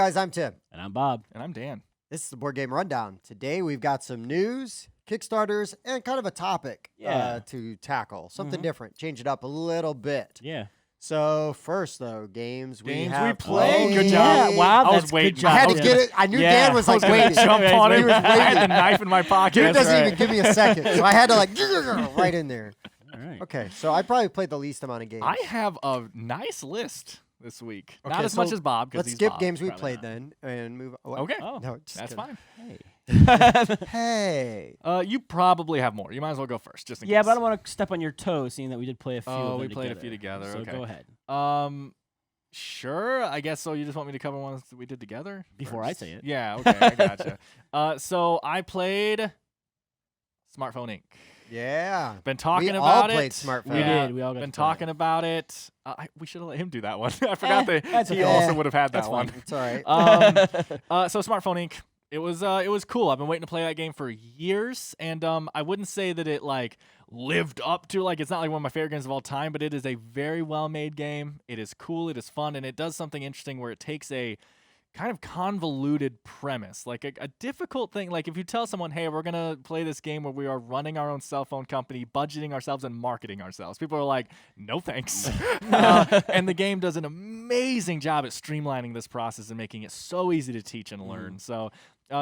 guys, I'm Tim. And I'm Bob. And I'm Dan. This is the Board Game Rundown. Today we've got some news, Kickstarters, and kind of a topic to tackle. Something different. Change it up a little bit. Yeah. So first, though, games we played. played. Good job. Yeah, wow, I was that's waiting. good job. I had to get it. I knew Dan was like waiting. Jump on He it. was I had waiting. the knife in my pocket. Dude doesn't right. even give me a second. So I had to like right in there. All right. Okay, so I probably played the least amount of games. I have a nice list this week. Okay, Not as so much as Bob. Let's he's skip Bob. games we Probably played not. then and move on. Okay. Oh, No, just That's kidding. fine. Hey. You probably have more. You might as well go first, just in yeah, case. but I don't want to step on your toes, seeing that we did play a few. Oh, of them we played a together. few together, So okay. go ahead. Sure. I guess so. You just want me to cover ones that we did together Before first? I say it. Yeah. Okay. I gotcha. So I played Smartphone Inc. Yeah. Been talking we about all it. played Smartphone. We did. We all got Been to play talking about it. We should have let him do that one. I forgot that that's he okay. also would have had that That's one. fine. It's all right. So Smartphone Inc. It was cool. I've been waiting to play that game for years, and I wouldn't say that it like lived up to it's not like one of my favorite games of all time, but it is a very well made game. It is cool. It is fun, and it does something interesting where it takes a kind of convoluted premise, like a difficult thing. Like if you tell someone, hey, we're gonna play this game where we are running our own cell phone company, budgeting ourselves, and marketing ourselves, people are like, no thanks. And the game does an amazing job at streamlining this process and making it so easy to teach and learn. So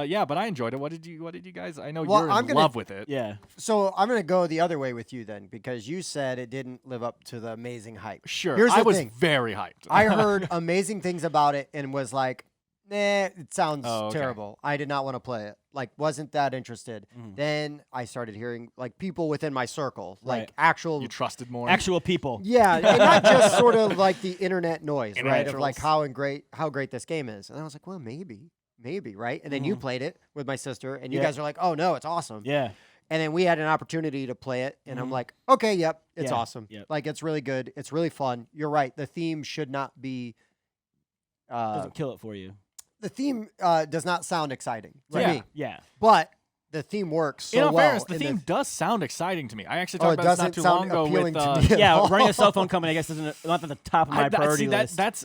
yeah, but I enjoyed it. What did you guys? I know you're in love with it. Yeah. So I'm going to go the other way with you then, because you said it didn't live up to the amazing hype. Sure. Here's I the was thing. very hyped. I heard amazing things about it and was like, nah, it sounds okay. terrible. I did not want to play it. Like, wasn't that interested. Then I started hearing like people within my circle, like Right. actual. You trusted more. Actual people. Yeah, and not just sort of like the internet noise, right? Of like Intellectuals. how great this game is. And I was like, well, maybe, right? And then you played it with my sister, and you Yeah. guys are like, oh no, it's awesome. Yeah. And then we had an opportunity to play it, and I'm like, okay, yep, it's Yeah, awesome. yep. Like, it's really good. It's really fun. You're right. The theme should not be. Doesn't kill it for you. The theme does not sound exciting to Yeah. me, Yeah. but the theme works so In all well. fairness, the and theme does sound exciting to me. I actually Oh, talked it about this not doesn't too sound long ago appealing with. to me. at Yeah. all. Running a cell phone company, I guess, isn't not at the top of my priority list. That's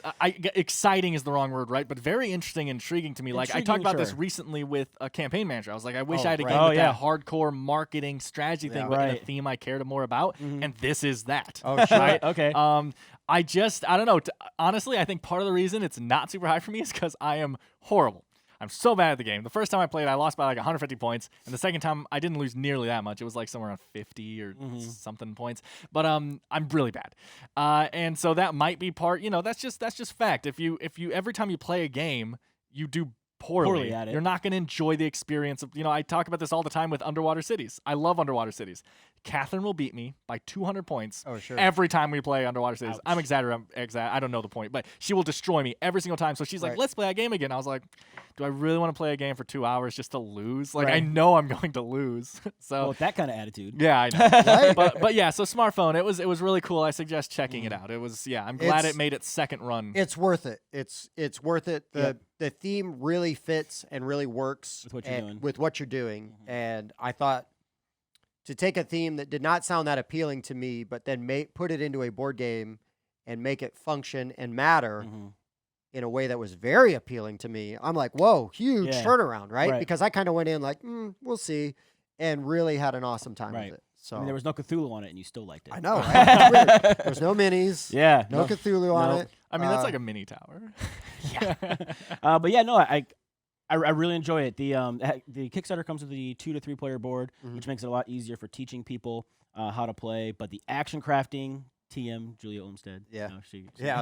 exciting is the wrong word, right? But very interesting, intriguing to me. Like I talked Intriguing, about this sure. recently with a campaign manager. I was like, I wish Oh, I had a right. game Oh, with yeah. that hardcore marketing strategy thing, Yeah. but in a Right. theme I cared more about, and this is that. Oh, sure. Right? Okay. I don't know. Honestly, I think part of the reason it's not super high for me is because I am horrible. I'm so bad at the game. The first time I played, I lost by like 150 points, and the second time I didn't lose nearly that much. It was like somewhere around 50 or something points. But I'm really bad, and so that might be part. That's just fact. If you every time you play a game, you do poorly at it. you're not going to enjoy the experience of. I talk about this all the time with Underwater Cities. I love Underwater Cities. Catherine will beat me by 200 points Oh, sure. every time we play Underwater Cities. Ouch. I'm exaggerating. I don't know the point, but she will destroy me every single time. So she's like, Right. let's play that game again. I was like, do I really want to play a game for 2 hours just to lose? Like, I Right. know I'm going to lose. So well, with that kind of attitude. yeah, I know. but yeah, so Smartphone, it was really cool. I suggest checking it out. It was I'm glad It's- it made its second run. It's worth it. It's worth it. The theme really fits and really works With what you're doing. With what you're doing. And I thought to take a theme that did not sound that appealing to me, but then put it into a board game and make it function and matter in a way that was very appealing to me. I'm like, whoa, huge Yeah. turnaround, right? Right. Because I kind of went in like, we'll see, and really had an awesome time Right. with it. So I mean, there was no Cthulhu on it, and you still liked it. I know, right? It's weird. There's no minis, Yeah. no Cthulhu on No. it. I mean, that's like a mini tower. But yeah, no, I really enjoy it. The Kickstarter comes with the 2 to 3 player board, which makes it a lot easier for teaching people how to play. But the action crafting, TM Julia Olmstead. Yeah. She Yeah,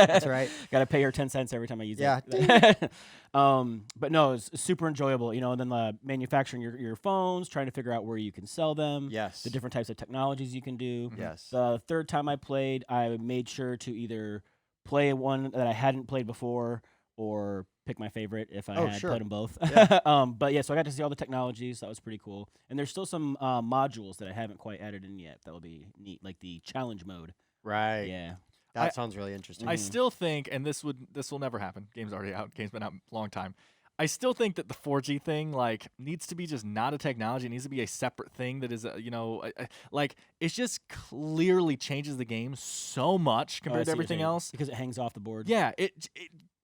that's right. Got to pay her 10 cents every time I use Yeah. it. But no, it's super enjoyable. And then manufacturing your phones, trying to figure out where you can sell them. Yes. The different types of technologies you can do. Yes. The third time I played, I made sure to either play one that I hadn't played before or pick my favorite if I had sure. played them both. Yeah. But yeah, so I got to see all the technologies. That was pretty cool. And there's still some modules that I haven't quite added in yet. That'll be neat, like the challenge mode. Right. Yeah. That sounds really interesting. I still think, and this will never happen. Game's already out. Game's been out a long time. I still think that the 4G thing needs to be just not a technology. It needs to be a separate thing that is it just clearly changes the game so much compared to everything else. Because it hangs off the board. Yeah,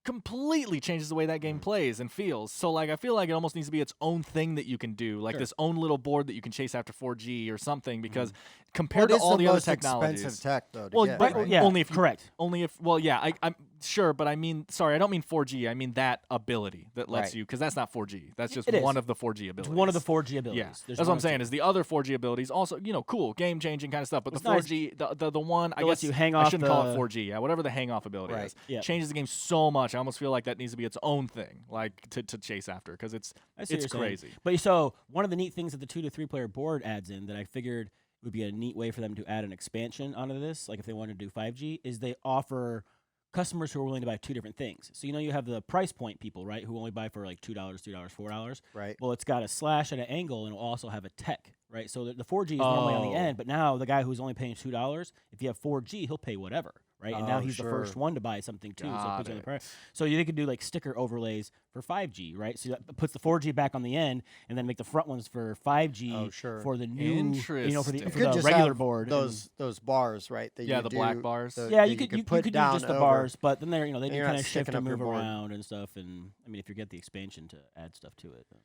completely changes the way that game plays and feels. So like I feel like it almost needs to be its own thing that you can do, like this own little board that you can chase after 4G or something. Because compared to all the other technologies, expensive tech though. To well, get, but right? yeah, only if you, correct. only if I'm sure, but I mean, sorry, I don't mean 4G. I mean that ability that lets Right. you, because that's not 4G. That's just It is. one of the 4G abilities. It's one of the 4G abilities. Yeah, There's that's what one I'm or saying. two. Is the other 4G abilities also, cool, game changing kind of stuff. But It's the 4G, the one, I It lets guess you hang I off shouldn't call it the- 4G. Yeah, whatever the hang off ability Right. is, Yeah. changes the game so much. I almost feel like that needs to be its own thing, like to chase after, because it's I see what you're saying. crazy. But so one of the neat things that the 2 to 3 player board adds in that I figured would be a neat way for them to add an expansion onto this, like if they wanted to do 5G, is they offer customers who are willing to buy 2 different things. So you have the price point people, right, who only buy for like $2, $3, $4. Right. Well, it's got a slash and an angle, and it'll also have a tech, right? So the 4G is normally on the end, but now the guy who's only paying $2, if you have 4G, he'll pay whatever, right? And now Oh, he's the first sure. one to buy something too, so it Got puts you on the it. price. So you could do like sticker overlays for 5G, right? So that puts the 4G back on the end, and then make the front ones for 5G Oh, sure. for the new, for Interesting. the, You for could the just regular have board. those bars, right? That Yeah, you the do, black bars. yeah, that you could put do down just the over. bars, but then they're they And do you're kind not of shift sticking and up your move board. around and stuff. And I mean, if you get the expansion to add stuff to it. Then.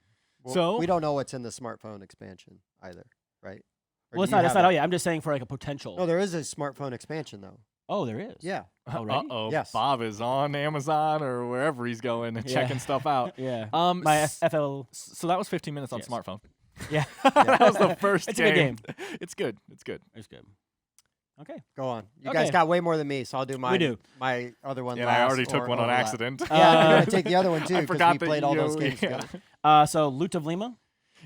Well, So- we don't know what's in the smartphone expansion either, right? Or Well, do it's not. you It's have not. Oh it? yeah, I'm just saying for like a potential. No, there is a smartphone expansion though. Oh, there is. Yeah. Already? Uh-oh. Yes. Bob is on Amazon or wherever he's going and Yeah. checking stuff out. Yeah. My My FL. So that was 15 minutes on Yes. smartphone. Yeah. That was the first It's a good game. It's good. It's good. It's good. Okay. Go on. You Okay. guys got way more than me, so I'll do my do. my other one Yeah, last. I already took or one on overlap. accident. Yeah, you're gonna take the other one too I because forgot we that played all those you- games yeah. together. So Loot of Lima,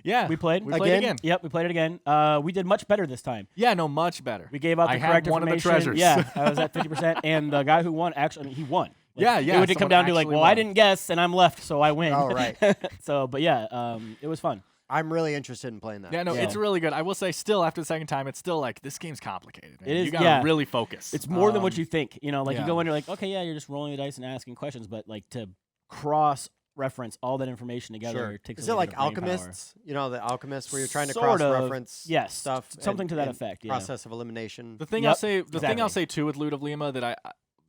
Yeah. we played. We played again. Yep, we played it again. We did much better this time. Yeah, no, much better. We gave out the I had correct one of the information. treasures. Yeah, I was at 50%, and the guy who won actually, I mean, he won. Yeah, yeah, It did come someone down to like, actually well, I won. didn't guess, and I'm left, so I win. Oh, right. So, but yeah, it was fun. I'm really interested in playing that. Yeah, no, Yeah. it's really good. I will say, still after the second time, it's still like this game's complicated. Man. It is, You gotta yeah. really focus. It's more than what Um, you think. Like yeah. you go in, you're like, okay, yeah, you're just rolling the dice and asking questions, but like to cross reference all that information together Sure. takes Is a it little like bit of brain power. Alchemists? You know, the Alchemists where you're trying to Sort of, cross-reference yes, stuff. something and- to that and effect, yeah. Process of elimination. The thing Yep, I'll say, the thing I'll exactly. say too with Loot of Lima that I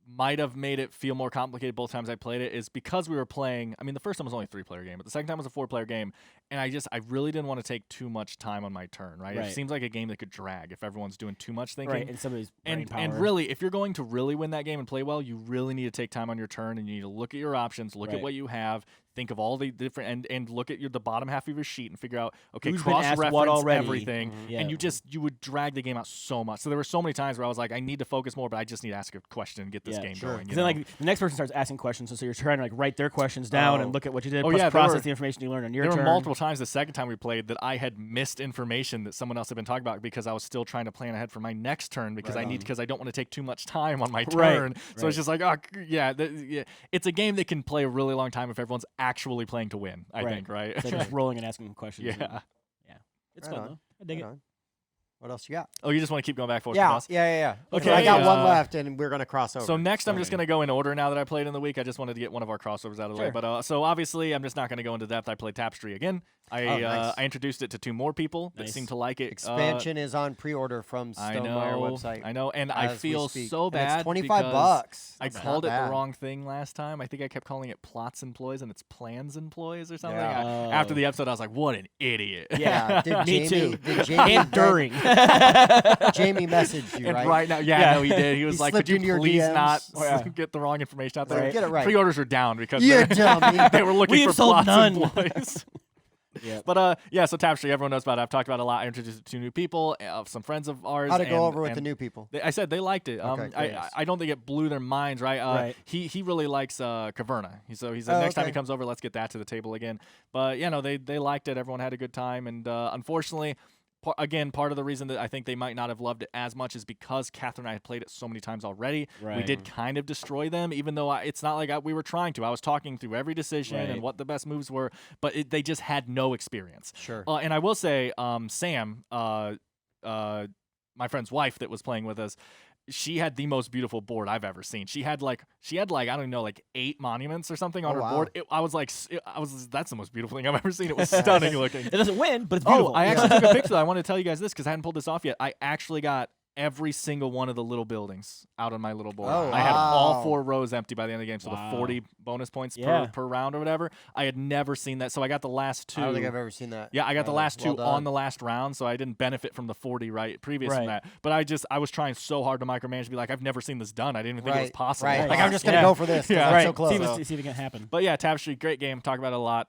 might have made it feel more complicated both times I played it is because we were playing. I mean, the first time was only a 3-player game, but the second time was a 4-player game, and I really didn't want to take too much time on my turn. Right? Right. It seems like a game that could drag if everyone's doing too much thinking. Right, and somebody's brain power. And really, if you're going to really win that game and play well, you really need to take time on your turn, and you need to look at your options, look at Right. what you have, think of all the different, and look at the bottom half of your sheet and figure out, okay, Who's been asked what cross-reference already? everything, Yeah. and you would drag the game out so much. So there were so many times where I was like, I need to focus more, but I just need to ask a question and get this Yeah, game sure. going. 'Cause then, like the next person starts asking questions, and so you're trying to like write their questions down Oh. and look at what you did, Oh, plus yeah, there process were- the information you learned on your there turn. were multiple times the second time we played that I had missed information that someone else had been talking about because I was still trying to plan ahead for my next turn because Right on. because I don't want to take too much time on my Right, turn. So right. it's just like, yeah, it's a game that can play a really long time if everyone's actually playing to win. I think, right? So just rolling and asking questions. and- Yeah. yeah, it's Right fun on. though. I dig Right it. on. What else you got? Oh, you just want to keep going back and forth? Yeah, across? yeah. Okay, I got one uh, left, and we're gonna cross over. So next, I'm just Okay. going to go in order now that I played in the week. I just wanted to get one of our crossovers out of the way. Sure. But so obviously, I'm just not going to go into depth. I played Tapestry again. Nice. I introduced it to 2 more people that Nice. seemed to like it. Expansion is on pre-order from I Stonemeyer know, website. I know, and I as we feel speak. so And bad. It's 25 because bucks. I That's called it not the bad. wrong thing last time. I think I kept calling it plots employees, and it's plans employees or something. Yeah. After Oh. the episode, I was like, "What an idiot!" Yeah, did Me Jamie, too. Did Jamie And during. Jamie messaged you, And right? right now, Yeah. no, he did. He was like, slipped "Could into you your please DMs. not Oh, yeah. get the wrong information out Like, there?" get it right. Pre-orders are down because You dummy. they were looking We for have sold plots none. employees. Yeah. But yeah, so Tapestry, everyone knows about it. I've talked about it a lot. I introduced it to 2 new people, some friends of ours. How'd it go and- over with the and new people? I said they liked it. Okay, great. I don't think it blew their minds, right? Right. He really likes Caverna. So he said Oh, next time he okay. comes over, let's get that to the table again. But they liked it. Everyone had a good time, and unfortunately, part of the reason that I think they might not have loved it as much is because Catherine and I had played it so many times already. We Right. did kind of destroy them, even though it's not like we were trying to. I was talking through every decision Right. and what the best moves were, but they just had no experience. Sure. And I will say, Sam, my friend's wife that was playing with us, she had the most beautiful board I've ever seen. She had like I don't even know, like 8 monuments or something on Oh, her wow. board. I was that's the most beautiful thing I've ever seen. It was stunning looking. It doesn't win, but it's beautiful. Oh, I actually took a picture. I want to tell you guys this because I hadn't pulled this off yet. I actually got every single one of the little buildings out on my little board. Oh, I had all wow. 4 rows empty by the end of the game, so Wow. the 40 bonus points Yeah. per round or whatever. I had never seen that, so I got the last 2. I don't think I've ever seen that. Yeah, I got the last 2 well on done. the last round, so I didn't benefit from the 40 previous Right. from that. But I was trying so hard to micromanage to be like, I've never seen this done. I didn't even think it was Right, possible. right. Right. Like I'm just gonna Yeah. go for this. 'cause Yeah. I'm Right. so close. See if it can happen. But yeah, Tapestry, great game. Talk about it a lot.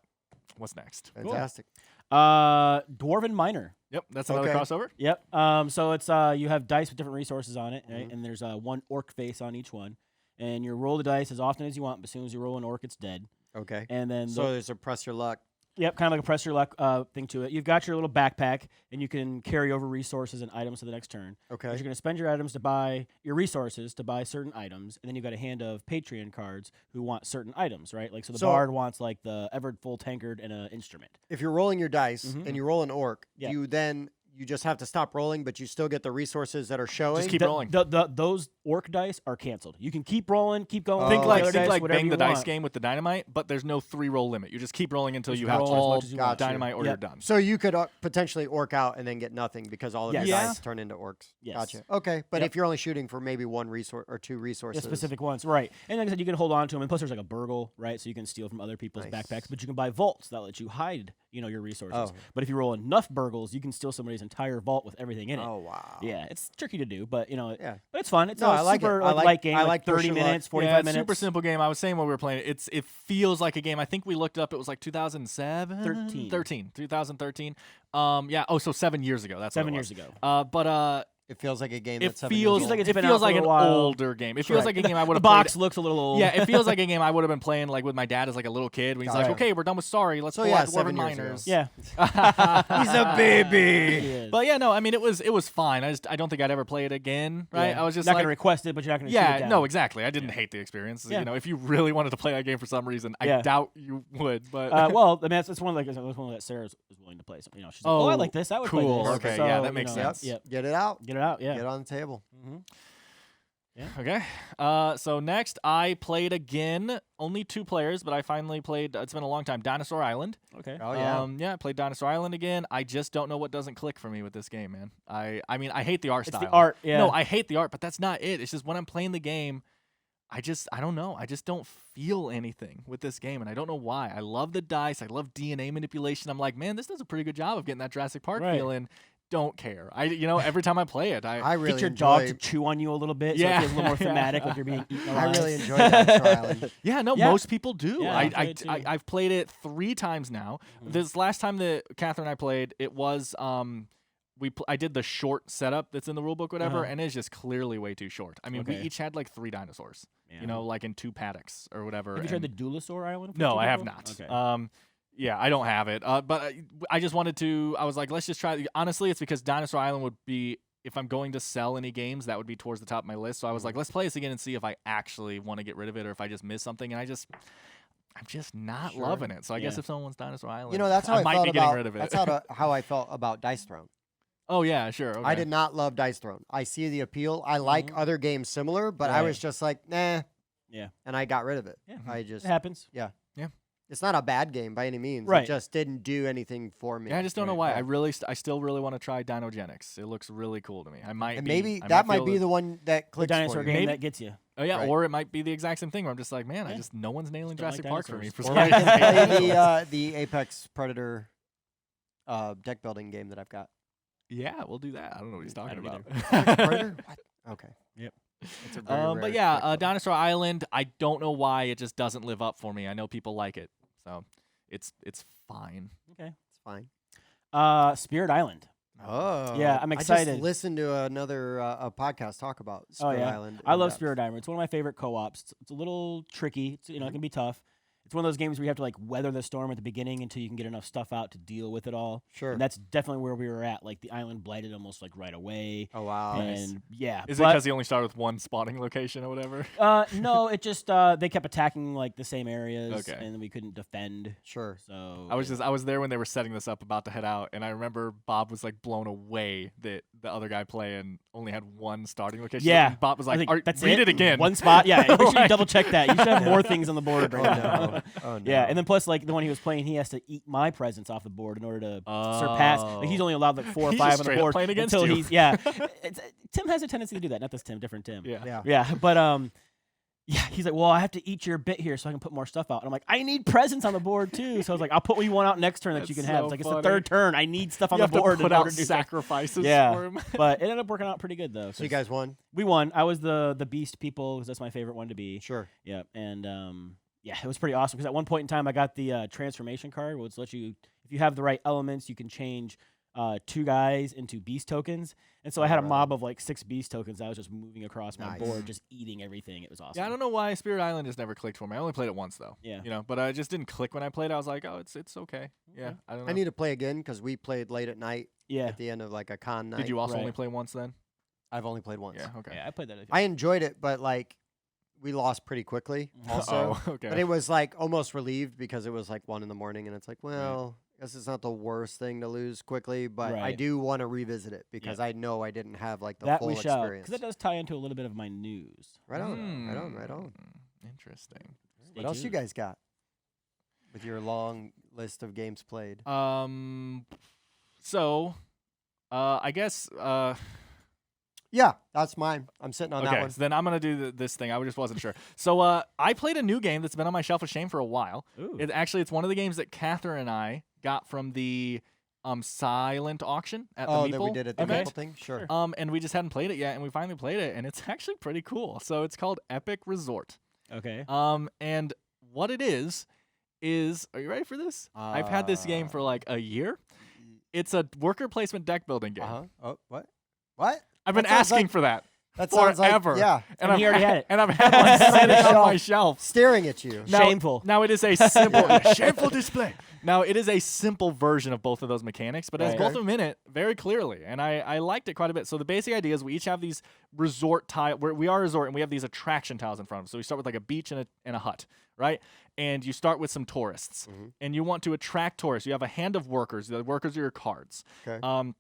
What's next? Fantastic. Dwarven Miner. Yep, that's another Okay. crossover. Yep. So it's you have dice with different resources on it, right? And there's one orc face on each one, and you roll the dice as often as you want. But as soon as you roll an orc, it's dead. Okay. And then So there's a press your luck. yep, kind of like a press your luck thing to it. You've got your little backpack, and you can carry over resources and items to the next turn. Okay. You're going to spend your items to buy your resources to buy certain items, and then you've got a hand of Patreon cards who want certain items, right? Like so, the So- bard wants like the Evered full tankard and an instrument. If you're rolling your dice Mhm. and you roll an orc, Yeah. you just have to stop rolling, but you still get the resources that are showing. Just keep The- rolling. those orc dice are canceled. You can keep rolling, keep going. Oh, Think okay. like other think dice, like whatever Bang you the Dice want. game with the dynamite, but there's no 3 roll limit. You just keep rolling until Just you have roll as all much as you want. dynamite or Yep. you're done. So you could potentially orc out and then get nothing because all of your Yes. dice turn into orcs. Yes. Gotcha. Okay, but Yep. if you're only shooting for maybe 1 resource or 2 Yeah, resources, specific ones, right? And like I said, you can hold on to them, and plus there's like a burgle, right? So you can steal from other people's Nice. backpacks, but you can buy vaults that let you hide, your resources. Oh. But if you roll enough burgles, you can steal somebody's entire vault with everything in it. Oh wow. Yeah, it's tricky to do, but Yeah. but it's fun. It's No, a I like it. super I like- light game. I like like 30 push your minutes, luck. 45 yeah, it's minutes. super simple game. I was saying when we were playing it feels like a game. I think we looked up. It was like 2007, 2013. Yeah. Oh, so 7 years ago. That's what 7 it years was. ago. But It feels like a game it that's 7 years feels old. like it's it been feels out for like a an while. older game. It feels Right. like a game I would The have box played. looks a little. Yeah, it feels like a game I would have been playing like with my dad as like a little kid when he's like, Gotcha. okay, we're done with Sorry, let's So, pull yeah, out Dwarven 7 years ago. Miners. Yeah. He's a baby. He is. But yeah, no, I mean it was fine. I don't think I'd ever play it again, right? Yeah. I was just not like, gonna request it, but you're not gonna. shoot it yeah, down. no, exactly. I didn't hate the experience. Yeah. If you really wanted to play that game for some reason, I Yeah. doubt you would. But Well, I mean, that's one that Sarah is willing to play. So, she's like, oh, I Oh, like this. I would cool. play this. Okay, So, yeah, that makes you know, sense. Yep. Get it out. Get it out. Yeah. Get on the table. Mm-hmm. okay. So next, I played again. Only 2 players, but I finally played. It's been a long time. Dinosaur Island. Okay. Oh yeah. Yeah, I played Dinosaur Island again. I just don't know what doesn't click for me with this game, man. I mean, I hate the art It's style. the art. Yeah. No, I hate the art, but that's not it. It's just when I'm playing the game, I don't know. I just don't feel anything with this game, and I don't know why. I love the dice. I love DNA manipulation. I'm like, man, this does a pretty good job of getting that Jurassic Park Right. feeling. Don't care. Every time I play it, I really Get your enjoy. dog to chew on you a little bit, so Yeah. it feels a little more thematic, like you're being eaten I alive. really enjoy Dinosaur Island. Yeah, no, Yeah. most people do. Yeah, I enjoy it too. I've played it 3 times now. Mhm. This last time that Catherine and I played, it was I did the short setup that's in the rulebook, whatever, Uh-huh. and it's just clearly way too short. I mean, we Okay. each had like 3 dinosaurs, Yeah. like in 2 paddocks or whatever. Have you tried and- the Dulosaur Island? for No, two I have people? not. Okay. Yeah, I don't have it. But I just wanted to. I was like, let's just try. Honestly, it's because Dinosaur Island would be, if I'm going to sell any games, that would be towards the top of my list. So I was like, let's play this again and see if I actually want to get rid of it or if I just miss something. And I'm just not Sure. loving it. So I guess Yeah. if someone wants Dinosaur Island, That's how I might felt be getting about. rid of it. That's how I felt about Dice Throne. Oh yeah, sure. Okay. I did not love Dice Throne. I see the appeal. I like Mhm. other games similar, but I Right. was just like, nah. Yeah. And I got rid of it. Yeah. I It just. happens. It's not a bad game by any means. Right. It just didn't do anything for me. Yeah, I just don't know Right. why. I still really want to try Dinogenics. It looks really cool to me. I might. And be- maybe I that might feel be the one that The clicks dinosaur for you. game Maybe. that gets you. Oh yeah, Right. or it might be the exact same thing where I'm just like, man, Yeah. no one's nailing Just don't like Jurassic Park for me. dinosaurs. For Or some we can reason. play the Apex Predator deck building game that I've got. Yeah, we'll do that. I don't know what he's I talking don't about. Predator? What? Okay. Yep. It's a very rare But yeah, deck building. Dinosaur Island. I don't know why it just doesn't live up for me. I know people like it, so it's fine. Okay. It's fine. Spirit Island. Oh. Yeah, I'm I excited. just listened to another a podcast talk about Spirit yeah? Island. I in love depth. Spirit Island. It's one of my favorite co-ops. It's a little tricky. It's, it can be tough. It's one of those games where you have to like weather the storm at the beginning until you can get enough stuff out to deal with it all. Sure. And that's definitely where we were at. Like the island blighted almost like right away. Oh, wow. And yeah, Is it but, because he only started with one spawning location or whatever? no, it just they kept attacking like the same areas, Okay. and we couldn't defend. Sure. So I was there when they were setting this up, about to head out, and I remember Bob was like blown away that the other guy playing only had one starting location. Yeah. And Bob was I like, think that's read it again. One spot. Yeah, make sure you Like- double check that. You should have more things on the board right Oh, now. Oh, no. Yeah, and then plus like the one he was playing, he has to eat my presents off the board in order to surpass. Like, he's only allowed like 4 or He's 5 just on the straight up board playing against until you. he's yeah. Tim has a tendency to do that. Not this Tim, different Tim. Yeah. Yeah, but yeah, he's like, well, I have to eat your bit here so I can put more stuff out. And I'm like, I need presents on the board too. So I was like, I'll put you one out next turn that you can That's have. so It's like it's funny. the 3rd turn. I need stuff on You the have board to put in out order to do stuff. sacrifices Yeah, for him. but it ended up working out pretty good though. So you 'cause guys won? we won. I was the beast people because that's my favorite one to be. Sure. Yeah, and yeah, it was pretty awesome because at one point in time I got the transformation card, which lets you, if you have the right elements, you can change 2 guys into beast tokens. And so I had a mob of like 6 beast tokens. I was just moving across my board, just eating everything. It was awesome. Yeah, I don't know why Spirit Island has never clicked for me. I only played it once though. Yeah. But I just didn't click when I played. I was like, oh, it's okay. Yeah, Okay. I don't know. I need to play again because we played late at night Yeah. at the end of like a con night. Did you also Right. only play once then? I've only played once. Yeah. Okay. Yeah, I played that. I enjoyed it, but like we lost pretty quickly also. Oh, okay. But it was like almost relieved because it was like 1 in the morning, and it's like, well, I guess it's not the worst thing to lose quickly, but I Right. do want to revisit it because I know I didn't have like the that full we shall, experience. because that does tie into a little bit of my news. Right on, right on, right on. Interesting. Stay What else you tuned. guys got with your long list of games played? So, I guess. Yeah, that's mine. I'm sitting on that Okay, one. so then I'm gonna do this thing. I just wasn't sure. So I played a new game that's been on my shelf of shame for a while. Ooh. It's one of the games that Catherine and I got from the silent auction at the Oh, Meeple. that we did at the event. Maple thing? Sure. And we just hadn't played it yet, and we finally played it, and it's actually pretty cool. So it's called Epic Resort. Okay. And what it is, are you ready for this? I've had this game for like a year. It's a worker placement deck building game. Uh-huh. Oh, what? What? I've been That sounds asking like- for that That sounds forever. like, yeah, and And he already had it. And I've had one sitting on my shelf. staring at you. Now- Shameful. Now it is a simple, shameful display. Now it is a simple version of both of those mechanics, but it has Right. both of them in it very clearly, and I liked it quite a bit. So the basic idea is we each have these resort tile. We are a resort, and we have these attraction tiles in front of us. So we start with like a beach and a hut, right? And you start with some tourists, and you want to attract tourists. You have a hand of workers. The workers are your cards. Okay.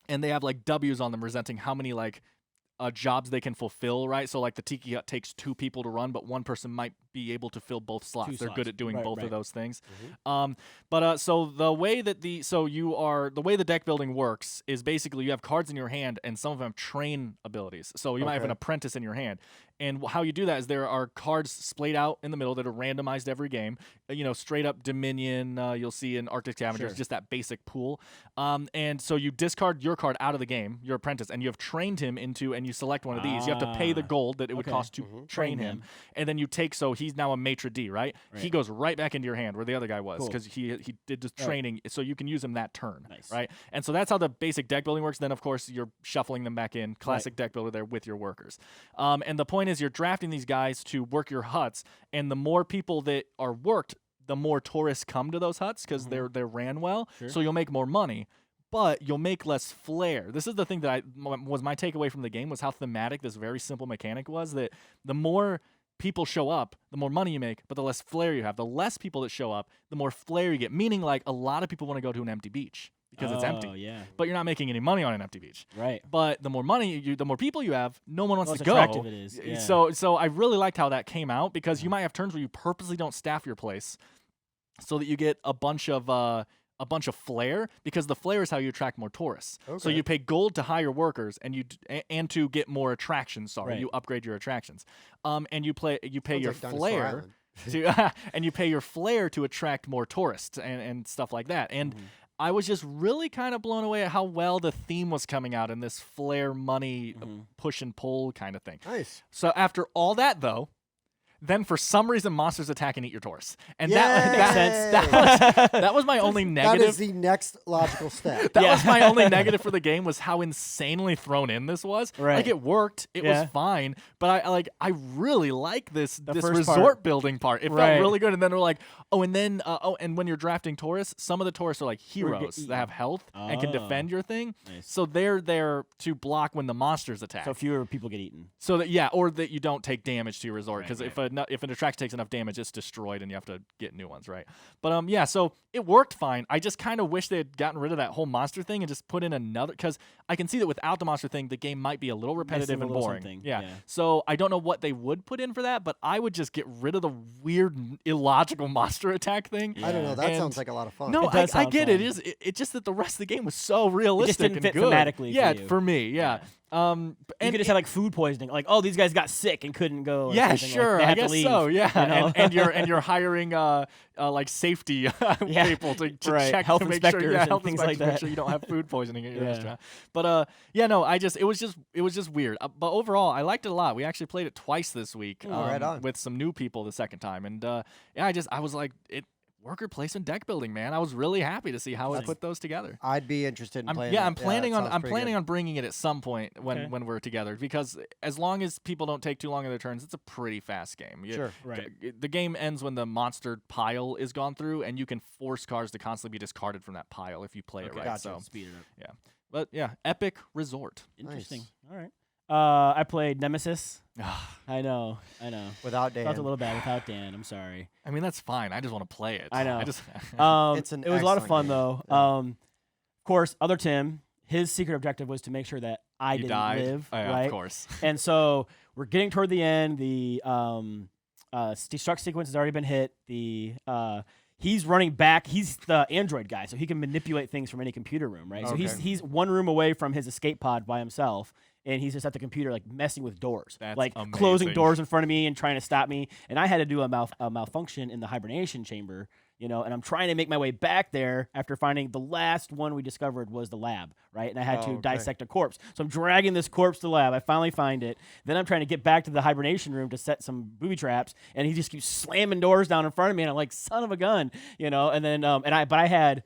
And they have like W's on them, representing how many like jobs they can fulfill, right? So like the Tiki Hut takes 2 people to run, but one person might be able to fill both slots. 2 They're slots. good at doing Right, both right. of those things. So the way that the way the deck building works is basically you have cards in your hand, and some of them have train abilities. So you might have an Okay. apprentice in your hand. And how you do that is there are cards splayed out in the middle that are randomized every game. Straight up Dominion, you'll see in Arctic Scavengers, Sure. just that basic pool. And so you discard your card out of the game, your apprentice, and you have trained him into, and you select one of these. You have to pay the gold that it would Okay. cost to train him. And then you take, so he's now a maitre d', right? He Right. goes right back into your hand where the other guy was Cool. because he did the Right. training, so you can use him that turn, Nice. right? And so that's how the basic deck building works. Then, of course, you're shuffling them back in. Classic deck builder there with your workers. And the point is you're drafting these guys to work your huts, and the more people that are worked, the more tourists come to those huts because they're ran well. Sure. So you'll make more money, but you'll make less flair. This is the thing that was my takeaway from the game, was how thematic this very simple mechanic was, that the more people show up, the more money you make, but the less flair you have. The less people that show up, the more flair you get, meaning like a lot of people want to go to an empty beach because it's empty. Oh, yeah. But you're not making any money on an empty beach. Right. But the more money the more people you have, no one wants Well, to it's go. attractive it is, yeah. So I really liked how that came out, because you might have turns where you purposely don't staff your place so that you get a bunch of flair, because the flair is how you attract more tourists. So Okay. you pay gold to hire workers, and and to get more attractions. Sorry, Right. you upgrade your attractions. And you pay Sounds your like Dinosaur flair Island. and you pay your flair to attract more tourists and stuff like that. And I was just really kind of blown away at how well the theme was coming out in this flair money push and pull kind of thing. Nice. So after all that, though, then for some reason monsters attack and eat your tourists, and Yay! that was my only That negative. is the next logical step. That Yeah. was my only negative for the game, was how insanely thrown in this was. Right. Like, it worked, it Yeah. was fine, but I really like this The this first resort part. building part. It Right. felt really good, and then we're like, and when you're drafting tourists, some of the tourists are like get heroes that have eaten. health and can Oh. defend your thing. Nice. So they're there to block when the monsters attack. So fewer people get eaten. So that or that you don't take damage to your resort, because Right, if if an attraction takes enough damage, it's destroyed, and you have to get new ones, right? But yeah, so it worked fine. I just kind of wish they had gotten rid of that whole monster thing and just put in another, because I can see that without the monster thing, the game might be a little repetitive and boring. Yeah. So I don't know what they would put in for that, but I would just get rid of the weird, illogical monster attack thing. I don't know. That sounds like a lot of fun. No, It does I sound get fun. it. It's just that the rest of the game was so realistic didn't and fit good. thematically Yeah, for you. for me. Yeah. You And could just have like food poisoning, like, oh, these guys got sick and couldn't go. Or yeah, something, sure. like, they I had to guess leave, so. Yeah, you know? and you're hiring like safety people to Right. check Health to make sure, inspectors and health things inspectors like to make that. sure you don't have food poisoning at your Yeah. restaurant. But yeah, no, it was just weird. But overall, I liked it a lot. We actually played it twice this week right on. with some new people the second time, and yeah, I was like worker placement deck building, man. I was really happy to see how it put those together. I'd be interested in playing. I'm that. planning that on sounds I'm pretty planning good. on bringing it at some point when we're together, because as long as people don't take too long in their turns, it's a pretty fast game. Sure. Right. The game ends when the monster pile is gone through, and you can force cards to constantly be discarded from that pile if you play it right. Gotcha. So Speed it up. yeah, but yeah, Epic Resort. Interesting. Nice. All right. I played Nemesis. I know. Without Dan. Felt a little bad without Dan. I'm sorry. I mean, that's fine. I just want to play it. I know. I just It's an it was a lot of excellent fun game. though. Of course, other Tim, his secret objective was to make sure that I you didn't died. live. Oh, yeah, right. of course. And so we're getting toward the end. The destruct sequence has already been hit. He's running back. He's the android guy, so he can manipulate things from any computer room, right? So Okay. he's one room away from his escape pod by himself, and he's just at the computer, like messing with doors, That's like closing amazing. doors in front of me and trying to stop me. And I had to do a malfunction in the hibernation chamber, and I'm trying to make my way back there after finding the last one we discovered was the lab, right? And I had to okay. dissect a corpse. So I'm dragging this corpse to the lab. I finally find it. Then I'm trying to get back to the hibernation room to set some booby traps, and he just keeps slamming doors down in front of me, and I'm like, son of a gun, And then but I had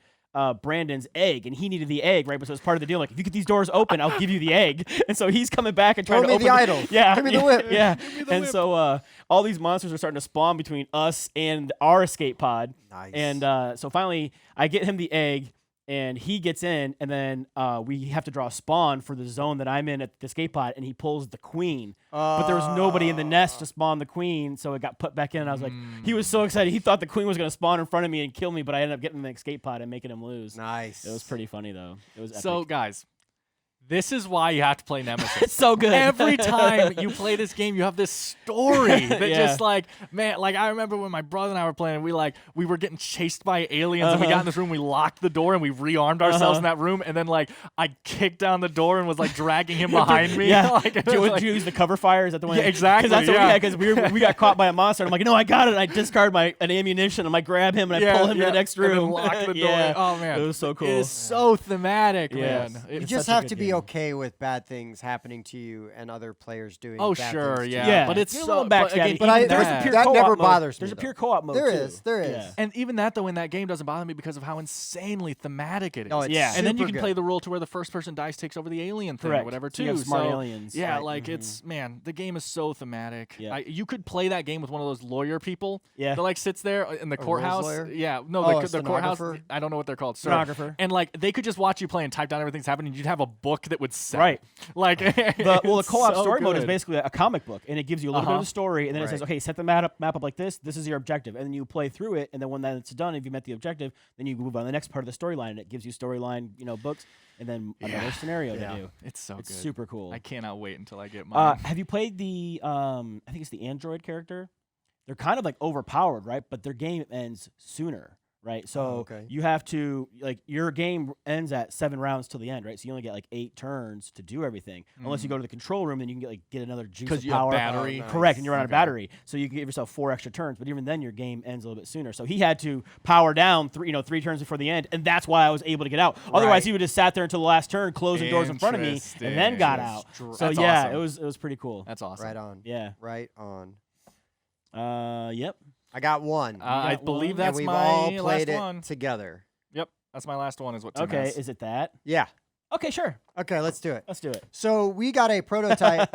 Brandon's egg, and he needed the egg, right? But so it's part of the deal. Like, if you get these doors open, I'll give you the egg. And so he's coming back and trying Throw to me open the idol. Yeah, Give me the whip. Yeah. Give me the And whip. so all these monsters are starting to spawn between us and our escape pod. Nice. And so finally, I get him the egg, and he gets in, and then we have to draw a spawn for the zone that I'm in at the escape pod, and he pulls the queen. But there was nobody in the nest to spawn the queen, so it got put back in, and I was like, he was so excited. He thought the queen was going to spawn in front of me and kill me, but I ended up getting the escape pod and making him lose. Nice. It was pretty funny, though. It was epic. So guys, this is why you have to play Nemesis. It's so good. Every time you play this game, you have this story that Yeah. just like, man, like I remember when my brother and I were playing, we were getting chased by aliens, and we got in this room, we locked the door, and we rearmed ourselves in that room, and then like I kicked down the door and was like dragging him behind me. Yeah. Like, it Did you, was did like- you use the cover fire? Is that the one? Yeah, exactly, Because that's what yeah. we had. Because we got caught by a monster. And I'm like, no, I got it. And I discard an ammunition. And I grab him and I pull him to the next and then room. lock the door. Yeah. Oh man, It was so cool. It is so thematic, Yes. man. You It's just such a have good to be game. okay with bad things happening to you and other players doing. Oh bad sure, things to yeah. you. Yeah. But it's You're a so. little But, backstabbing. again, But even there's that, a that never bothers me, There's a though. pure co-op mode There too. is, there is. Yeah. and even that though in that game doesn't bother me because of how insanely thematic it is. No, it's Yeah. And then you super can good. play the rule to where the first person dice takes over the alien thing Correct. or whatever So too. you have smart aliens. Yeah, Right. like it's man, the game is so thematic. Yeah. You could play that game with one of those lawyer people Yeah. that like sits there in the rules courthouse. lawyer? Yeah, no, Oh, a the courthouse. stenographer? I don't know what they're called. Sir. Stenographer. And like they could just watch you play and type down everything's happening. You'd have a book that would sell. Right. Like The it's co-op so story mode is good. basically a comic book, and it gives you a little bit of Uh-huh. a story, and then it says, Right. okay, set the map up like this. This is your objective, and then you play through it, and then when that's done, if you met the objective, then you move on to the next part of the storyline, and it gives you storyline, books, and then another scenario Yeah. to do. It's so It's good. super cool. I cannot wait until I get mine. Have you played the? I think it's the Android character. They're kind of like overpowered, right? But their game ends sooner, right? So okay. you have to your game ends at 7 rounds till the end, right? So you only get like 8 turns to do everything, unless you go to the control room, then you can get another juice of Because you have power. battery. Oh, nice. Correct, and you're on a Okay. battery, so you can give yourself 4 extra turns. But even then, your game ends a little bit sooner. So he had to power down 3 turns before the end, and that's why I was able to get out. Otherwise, Right. he would have sat there until the last turn, closing doors in front of me, and then got out. Interesting. So That's yeah, awesome. it was pretty cool. That's awesome. Right on. Yeah. Right on. Yep. I got one. I got believe one? and that's we've my all last played it one. together. Yep, that's my last one. Is what Tim Okay, has. is it that? Yeah. Okay, sure. Okay, let's do it. Let's do it. So we got a prototype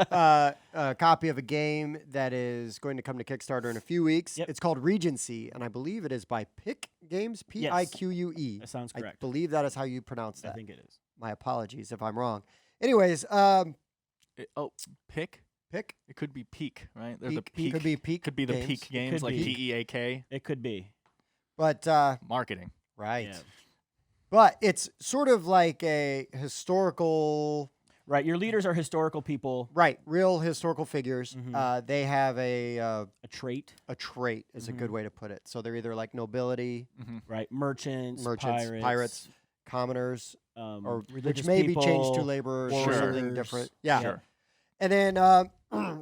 copy of a game that is going to come to Kickstarter in a few weeks. Yep. It's called Regency, and I believe it is by Pique Games, Pique. That sounds I correct. believe that is how you pronounce I that. think it is. My apologies if I'm wrong. Anyways, Oh, pick. Pick? It could be Peak, right? They're Peak, the Peak. could be Peak. Could be the games. Peak games, could like be. PEAK. It could be. But Marketing. right. Yeah. But it's sort of like a historical, Right. Your leaders are historical people. right? Real historical figures. Mhm. They have A trait. a trait is a good way to put it. So they're either like nobility, Right. Merchants, merchants, pirates, commoners, or religious which may people, be changed to laborers or Sure. something warriors. different. Yeah. Sure. And then,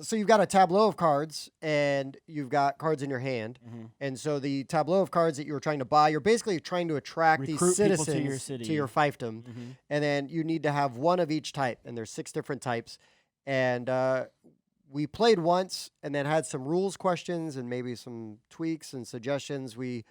so you've got a tableau of cards, and you've got cards in your hand. Mhm. And so the tableau of cards that you were trying to buy, you're basically trying to attract Recruit these people citizens to your city. to your fiefdom. Mhm. And then you need to have one of each type, and there's 6 different types. And we played once, and then had some rules questions and maybe some tweaks and suggestions. We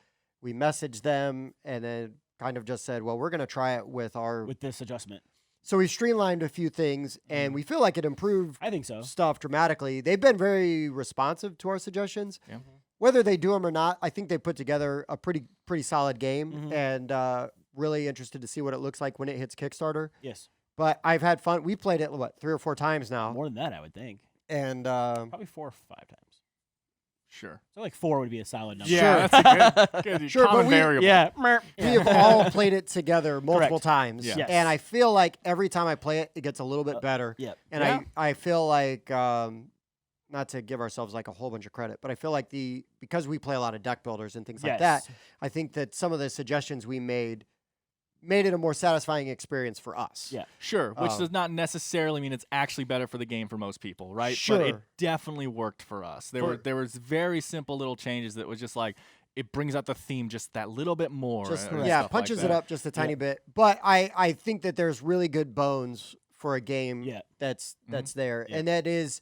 messaged them, and then kind of just said, well, we're going to try it with our. With this adjustment. So we streamlined a few things, and we feel like it improved I think so. stuff dramatically. They've been very responsive to our suggestions. Yeah. Whether they do them or not, I think they put together a pretty solid game, Mhm. and really interested to see what it looks like when it hits Kickstarter. Yes. But I've had fun. We played it 3 or 4 times now, More than that, I would think. and Probably 4 or 5 times. Sure. So like 4 would be a solid number. Yeah, that's a good Sure, but common we- variable. Yeah. we have all played it together multiple Correct. times. Yeah. Yes. And I feel like every time I play it, it gets a little bit better. Yep. And Yeah. I feel like, not to give ourselves like a whole bunch of credit, but I feel like because we play a lot of deck builders and things like that, Yes. I think that some of the suggestions we made it a more satisfying experience for us. Yeah. Sure, which Um, does not necessarily mean it's actually better for the game for most people, right? But Sure. it definitely worked for us. There was very simple little changes that was just like it brings out the theme just that little bit more. Just and yeah, stuff like punches it that. up just a tiny bit. But I think that there's really good bones for a game Yeah. that's there, Yeah. and that is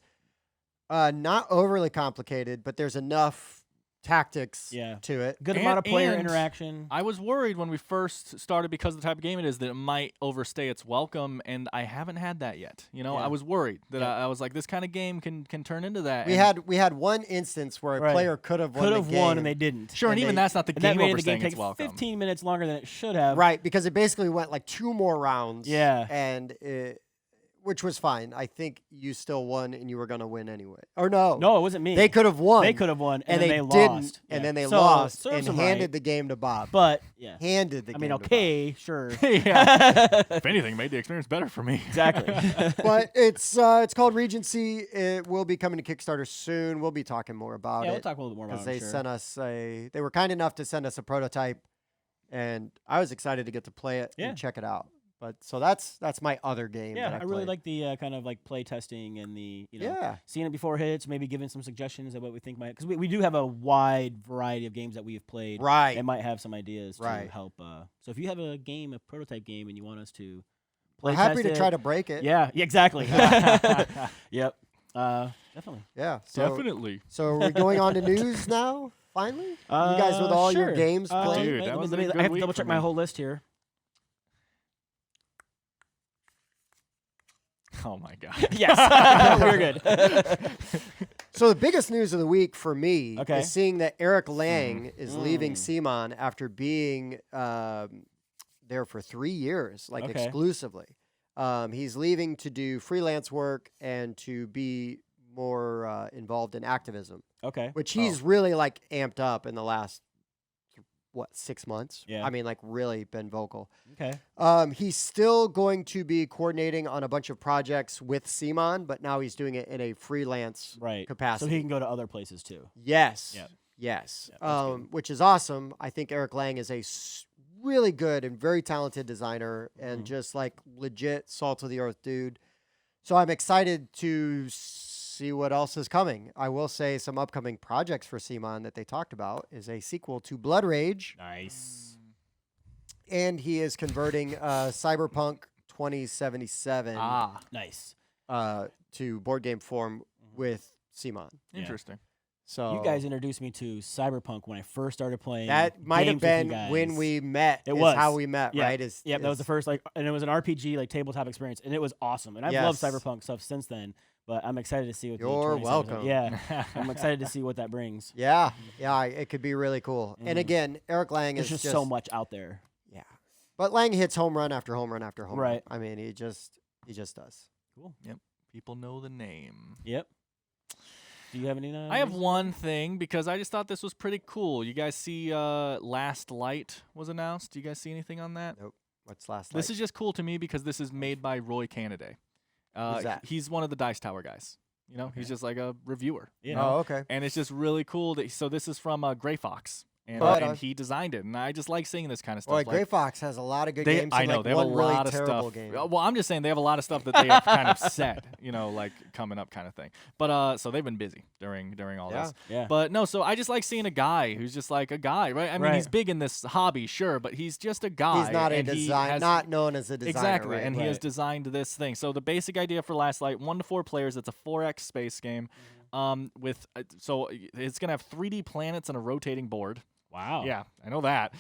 not overly complicated, but there's enough tactics Yeah. to it. Good And- amount of player and interaction. I was worried when we first started because of the type of game it is that it might overstay its welcome, and I haven't had that yet. You know, Yeah. I was worried that Yeah. I was like, this kind of game can turn into that. We and had one instance where a Right. player could have won Could the have game. won and they didn't. sure, and and even they- that's not the And that game made the overstaying game its take welcome. 15 minutes longer than it should have. Right, because it basically went like 2 more rounds. Yeah. And which was fine. I think you still won and you were going to win anyway. Or no. No, it wasn't me. They could have won. They could have won, and then they they didn't, lost. and Yeah. then they So, lost serves and them handed right. the game to Bob. But yeah, handed the I game mean, to Bob. okay, sure. Yeah. If anything, made the experience better for me. Exactly. But it's called Regency. It will be coming to Kickstarter soon. We'll be talking more about Yeah, it. we'll talk a little bit more about because it. they Sure. sent us they were kind enough to send us a prototype, and I was excited to get to play it Yeah. and check it out. But so that's my other game. Yeah, that I really played. like the kind of like play testing and the Yeah. seeing it before it hits, maybe giving some suggestions of what we think might, because we do have a wide variety of games that we've played. Right. And might have some ideas Right. to help. So if you have a game, a prototype game, and you want us to We're play happy test to try it- to break it. Yeah, exactly. Yep. Definitely. Yeah. So, Definitely. So are we going on to news now? Finally, you guys with all your Sure. games played. Dude, that was a good I have to week double for check my me. whole list here. Oh my god. Yes, we're good. So the biggest news of the week for me Okay. is seeing that Eric Lang is leaving Mm. CMON after being there for 3 years, like Okay. exclusively. He's leaving to do freelance work and to be more involved in activism, Okay. which he's really like amped up in the last 6 months. Yeah. I mean, like really been vocal. Okay. He's still going to be coordinating on a bunch of projects with CMON, but now he's doing it in a freelance Right. capacity. So he can go to other places too. Yes. Yep. Yes. Yep, that's good. Which is awesome. I think Eric Lang is a really good and very talented designer and Mhm. just like legit salt of the earth dude. So I'm excited to see what else is coming. I will say some upcoming projects for CMON that they talked about is a sequel to Blood Rage, Nice. and he is converting Cyberpunk 2077 Nice. to board game form with CMON. Yeah. Interesting. So You guys introduced me to Cyberpunk when I first started playing. that might have games with you been when guys. we met. It is was. how we met, Yeah. right? Yep, that was the first and it was an RPG like tabletop experience, and it was awesome. And I've loved Yes. Cyberpunk stuff since then. But I'm excited to see what You're the 2077 welcome. Yeah, I'm excited to see what that brings. Yeah, it could be really cool. And Mhm. again, Eric Lang There's is just so much out there. Yeah, but Lang hits home run after home run after home run. Right. I mean, he just does. Cool. People know the name. Yep. Do you have any? I have one thing because I just thought this was pretty cool. You guys see Last Light was announced. Do you guys see anything on that? Nope. What's Last This Light? is just cool to me because this is made by Roy Cannaday. Who's that? He's one of the Dice Tower guys. You know, he's just like a reviewer. Yeah. You know? Oh, okay. And it's just really cool. So this is from Gray Fox. And, Right on. and he designed it. And I just like seeing this kind of stuff. Boy, like, Gray Fox has a lot of good they, games. I and, know like, they have a one really lot of terrible stuff. game. Well, I'm just saying they have a lot of stuff that they have kind of said, you know, like coming up kind of thing. But so they've been busy during all this. Yeah. But no, so I just like seeing a guy who's just like a guy, right? I mean, he's big in this hobby, sure, but he's just a guy. He's not a and he design, has- not known as a designer. Exactly, right? and he has designed this thing. So the basic idea for Last Light: 1 to 4 players. It's a 4X space game. With so it's gonna have 3D planets and a rotating board. Wow. Yeah, I know that.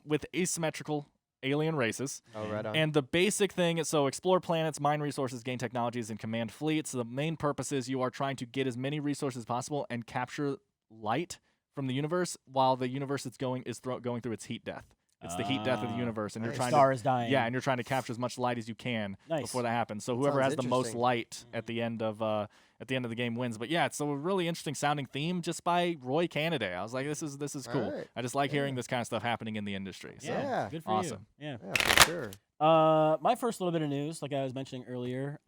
With asymmetrical alien races. Oh, right on. And the basic thing is so explore planets, mine resources, gain technologies, and command fleets. The main purpose is you are trying to get as many resources as possible and capture light from the universe while the universe is going through its heat death. It's the heat death of the universe, and you're nice. trying Star to is dying. yeah, and you're trying to capture as much light as you can Nice. before that happens. So whoever Sounds has the most interesting. light at the end of the game wins. But yeah, it's a really interesting sounding theme just by Roy Cannaday. I was like, this is cool. Alright. I just like hearing this kind of stuff happening in the industry. So. Yeah. Good for Awesome. you. Yeah. Yeah, for sure. My first little bit of news, like I was mentioning earlier,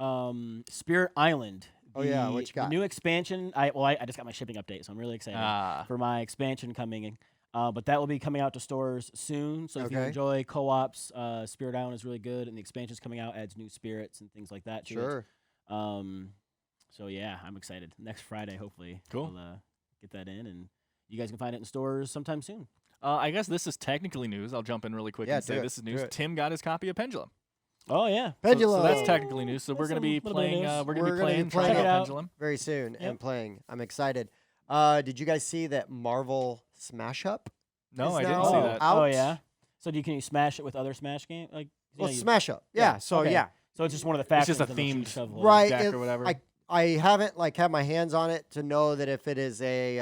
Spirit Island. Oh, yeah, the- what you got? The new expansion. I just got my shipping update, so I'm really excited for my expansion coming in. But that will be coming out to stores soon. So if you Okay. enjoy co-ops, Spirit Island is really good, and the expansion's coming out, adds new spirits and things like that to it. Sure. So yeah, I'm excited. Next Friday, hopefully, Cool. we'll get that in, and you guys can find it in stores sometime soon. I guess this is technically news. I'll jump in really quick Yeah, and say do it, this is do news. it. Tim got his copy of Pendulum. Oh yeah, Pendulum. So that's technically news. So we're That's going to be a little bit of playing. news. We're going to We're be gonna be playing. playing Trying it out out. Pendulum. Very soon Yep. and playing. I'm excited. Did you guys see that Marvel Smash Up? No, Is I didn't now see oh, that. out? Oh yeah. So can you smash it with other Smash games? Like Well, you- Smash Up. Yeah. So okay. yeah. So it's just one of the It's factors. just a of the themed shove Right. deck it- or whatever. I haven't had my hands on it to know that if it is a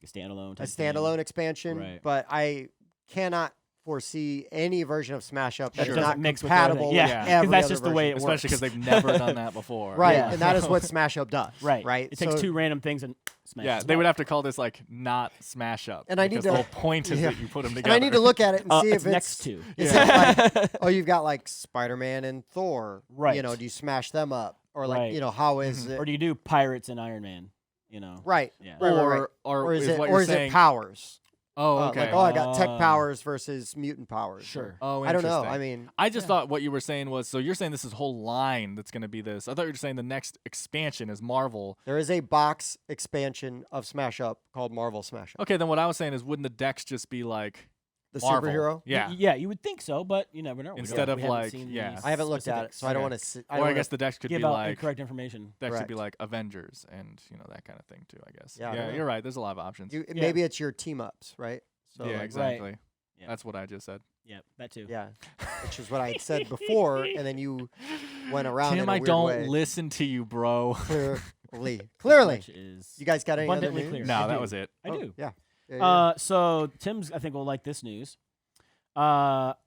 standalone. a type standalone thing. expansion, Right. but I cannot foresee any version of Smash Up that Sure. is not Doesn't mix with compatible everything. with Yeah, 'cause every that's other just the way version. it works. Especially because they've never done that before. Right, Yeah. and that is what Smash Up does. Right. Right. It takes So- two random things and smash. Yeah, they would have to call this like not Smash Up. And I need because to- the whole point is yeah. that you put them And together. I need to look at it and see it's if next it's to. Is Yeah. it like, oh, you've got like Spider-Man and Thor. Right. You know, do you smash them up, or like, Right. you know, how is it? Or do you do Pirates and Iron Man? You know. Right. Yeah. Right, right, right. Or is it what or you're is saying. it powers? Oh, okay. Like, oh, I got tech Ah. powers versus mutant powers. Sure. Oh, I don't know. interesting. I mean, I just thought what you were saying was so you're saying this is whole line that's going to be this. I thought you were saying the next expansion is Marvel. there is a box expansion of Smash Up called Marvel Smash Up. Okay, then what I was saying is wouldn't the decks just be like The Marvel? superhero. Yeah. Yeah, you would think so, but you never know. We Instead don't- of we haven't like- seen yeah. these I haven't looked at it, so I don't Okay. want to. Or I guess the decks could give be out like incorrect information. decks should be Correct. like Avengers and that kind of thing too, I guess. Yeah, I don't know. you're right. There's a lot of options. You, maybe it's your team ups, right? So yeah, like, exactly. Yeah. That's what I just said. Yeah, that too. Yeah, which is what I had said before, and then you went around in Tim, a I weird don't way. lily to you, bro. Clearly. Which is You guys got any other abundantly news? clear. No, I that do. was it. I Oh, do. Yeah. Yeah. So Tim's, I think, will like this news.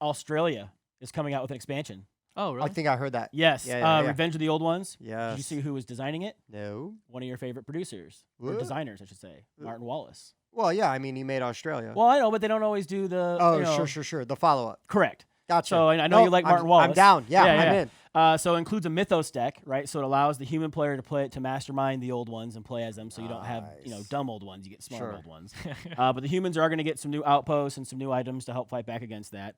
Australia is coming out with an expansion. Oh, really? I think I heard that. Yes. Yeah, yeah, yeah. Revenge of the Old Ones. Yes. Did you see who was designing it? No. One of your favorite producers or What? designers, I should say, Martin Wallace. Well, yeah. I mean, he made Australia. Well, I know, but they don't always do the. oh, you know, sure. The follow-up. Correct. Gotcha. So I know you like Martin I'm Wallace. down. Yeah, Yeah, I'm yeah. in. So it includes a mythos deck, right? So it allows the human player to mastermind the old ones and play as them. So you don't have Nice. dumb old ones. You get smart Sure. old ones. But the humans are going to get some new outposts and some new items to help fight back against that.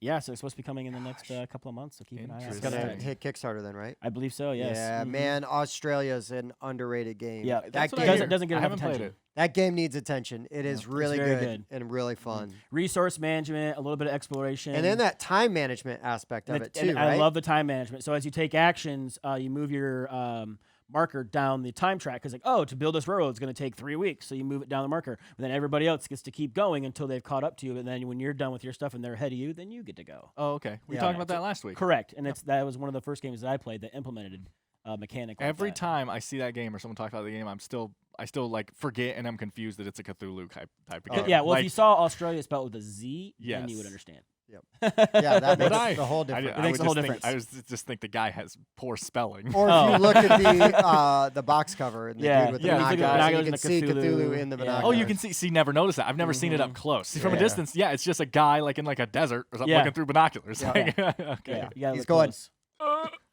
Yeah, so it's supposed to be coming in the next couple of months. So keep an eye out. It's for gonna that. hit Kickstarter then, right? I believe so. Yes. Yeah, Mhm. man. Australia's an underrated game. Yeah, that That's what I game. hear. doesn't get I enough haven't played attention. it. That game needs attention. It is it's really very good, good. and really fun. Resource management, a little bit of exploration, And then that time management aspect of And it and too, I right? love the time management. So as you take actions, you move your marker down the time track. Because to build this railroad is going to take 3 weeks. So you move it down the marker. But then everybody else gets to keep going until they've caught up to you. And then when you're done with your stuff and they're ahead of you, then you get to go. Oh, okay. We Yeah. talked about that last week. Correct. And that was one of the first games that I played that implemented mechanic. Like Every that. time I see that game or someone talks about the game, I still like forget and I'm confused that it's a Cthulhu type of game. Yeah, well, if Like, you saw Australia spelled with a Z, then you Yes. would understand. Yeah, that Would makes I? the whole I, difference. It makes would a whole just think- difference. I just think the guy has poor spelling. Or if you look at the box cover and the Yeah. dude with the Yeah, you binoculars, look at you can the see Cthulhu. Cthulhu in the Yeah. binoculars. Oh, you can see. Never noticed that. I've never seen it up close. See, from a Yeah. distance, yeah, it's just a guy like in like a desert or something Yeah. looking through binoculars. Yeah. Like, okay. Yeah, you gotta He's look going, close.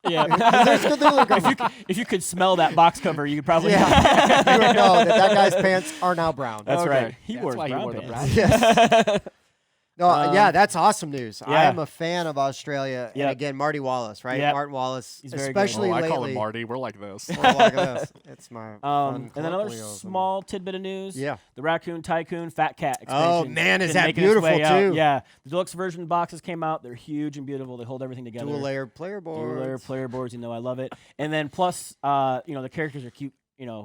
Yeah. There's Cthulhu coming. If you could smell that box cover, you could probably. Yeah. You would know that guy's pants are now brown. That's Okay. right. He That's wore why he brown wore the pants. Yes. No, yeah, that's awesome news. I yeah. am a fan of Australia. Yep. And again, Marty Wallace, right? Yep. Martin Wallace, He's very good. especially Oh, I lately. call him Marty. We're like this. We're like this. It's my fun And then another colloquialism. small tidbit of news. Yeah. The Raccoon Tycoon Fat Cat Oh, expansion. man, is is that making its beautiful, way out. too. Yeah. The deluxe version boxes came out. They're huge and beautiful. They hold everything together. Dual-layer player board. Dual-layer player boards. You know, I love it. And then plus, the characters are cute.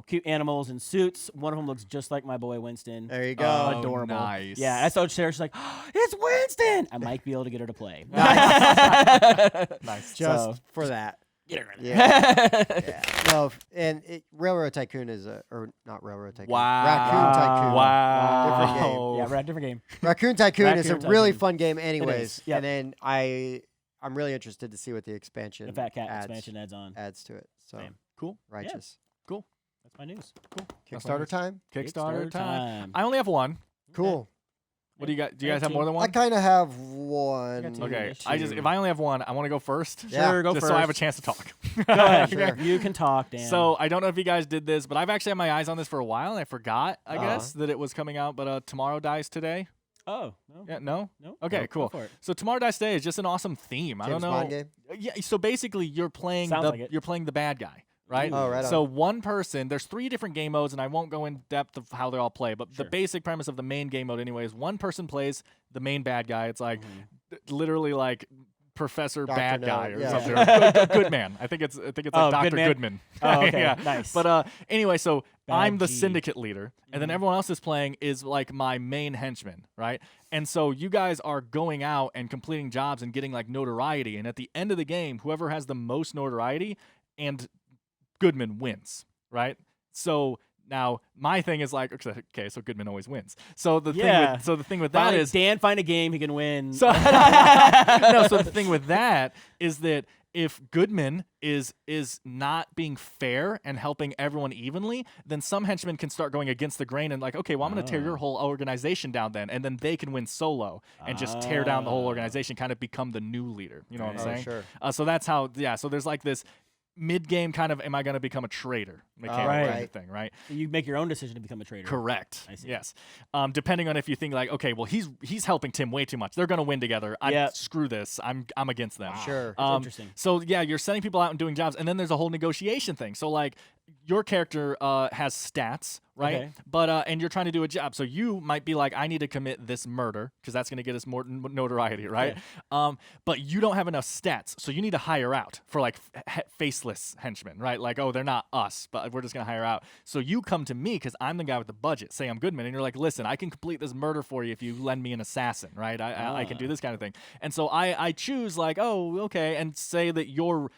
Cute animals in suits. One of them looks just like my boy Winston. There you go. Oh, Adorable. nice. Yeah, I saw Sarah. She's like, oh, "It's Winston." I might be able to get her to play. Nice. Just for that. Get her in there. Yeah. Yeah. No, and Railroad Tycoon is or not Railroad Tycoon. Wow. Raccoon Tycoon. Wow. Different game. Yeah, right. Different game. Raccoon Tycoon is a Raccoon really Tycoon. fun game, anyways. Yep. And then I'm really interested to see what the expansion The Fat Cat adds, expansion adds on. adds to it. So Same. Cool. righteous. That's my news. Kickstarter time. Kickstarter time. I only have one. Cool. What do you got? Do you I guys have have more than I one? kind of have one. two. Okay. Two. If I only have one, I want to go first. Yeah. Sure, go just first. so I have a chance to talk. Go ahead. Sure. You can talk, Dan. So I don't know if you guys did this, but I've actually had my eyes on this for a while, and I forgot, I Uh-huh. guess, that it was coming out. But Tomorrow Dies Today. oh no. Yeah, no. No. Okay, No, cool. Go for it. So Tomorrow Dies Today is just an awesome theme. I James don't know. Bond game. Yeah. So basically, you're playing Sounds the like it. you're playing the bad guy. Right? Oh, right on. So one person, there's 3 different game modes, and I won't go in depth of how they all play, but Sure. the basic premise of the main game mode anyway is one person plays the main bad guy. It's like Mm-hmm. literally like Professor Dr. Bad No, Guy or yeah. something. Or good man. I think it's like Oh, Dr. Goodman. Goodman. Oh, okay. yeah. Nice. But anyway, so Bad I'm the G. syndicate leader, and then everyone else is playing is like my main henchman, right? And so you guys are going out and completing jobs and getting like notoriety, and at the end of the game, whoever has the most notoriety and Goodman wins, right? So now my thing is like, okay, so Goodman always wins. So the thing with that Finally, is Dan find a game he can win. so no, so the thing with that is that if Goodman is not being fair and helping everyone evenly, then some henchmen can start going against the grain and like, okay, well, I'm going to tear your whole organization down then, and then they can win solo and just tear down the whole organization, kind of become the new leader. You know what I'm Oh, saying? sure. So that's how, so there's like this mid-game kind of, am I going to become a traitor mechanic Right. kind of thing, right? You make your own decision to become a traitor. Correct. I see. Yes. Depending on if you think like, okay, well, he's helping Tim way too much. They're going to win together. Yep. Screw this. I'm against them. Sure. That's interesting. So yeah, you're sending people out and doing jobs, and then there's a whole negotiation thing. So like, your character has stats, right? Okay. But and you're trying to do a job, so you might be like, I need to commit this murder because that's going to get us more notoriety, right? But you don't have enough stats, so you need to hire out for like faceless henchmen, right? Like, oh, they're not us, but we're just going to hire out. So you come to me because I'm the guy with the budget. Say I'm Goodman, and you're like, listen, I can complete this murder for you if you lend me an assassin, right? I can do this kind of thing. And so I choose like, oh, okay, and say that your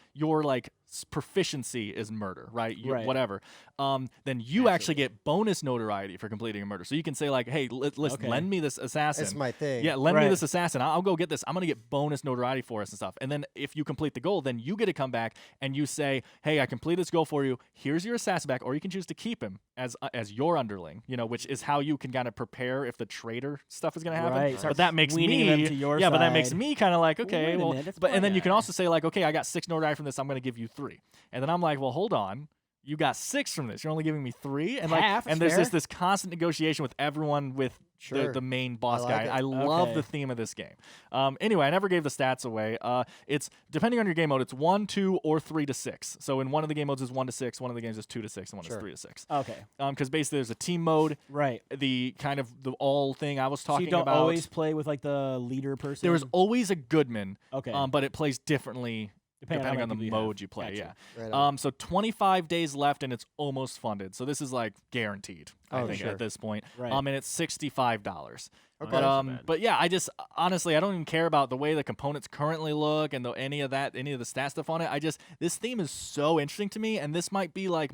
like proficiency is murder, right? Right. Whatever. Then you actually get bonus notoriety for completing a murder. So you can say like, hey, listen, Okay. lend me this assassin. It's my thing. Yeah, lend me Right. this assassin. I'll go get this. I'm going to get bonus notoriety for us and stuff. And then if you complete the goal, then you get to come back and you say, hey, I completed this goal for you. Here's your assassin back, or you can choose to keep him as your underling, which is how you can kind of prepare if the traitor stuff is going to happen. Right. But that makes Weaning me them to your but that makes side. me kind of like, okay, Wait a well, minute, that's but and my then you can guy. also say like, okay, I got 6 notoriety from this. I'm going to give you 3. And then I'm like, well, hold on. You got 6 from this. You're only giving me 3, and like, Half, and it's there's fair. this constant negotiation with everyone with Sure. the main boss I like guy. it. I love Okay. the theme of this game. Anyway, I never gave the stats away. It's depending on your game mode. It's 1, 2, or 3 to 6. So in one of the game modes is 1 to 6. One of the games is 2 to 6, and one Sure. is 3 to 6. Okay. Because basically there's a team mode. Right. The kind of the all thing I was So talking you don't about. always play with like the leader person. There is always a Goodman. Okay. But it plays differently depending how on many the people you mode have. you play. Gotcha. Yeah. Right on. So 25 days left, and it's almost funded. So this is like guaranteed. I Oh, think sure. at this point. Right. And it's $65. Okay. But Not so bad. but yeah, I just honestly I don't even care about the way the components currently look and any of the stat stuff on it. This theme is so interesting to me, and this might be like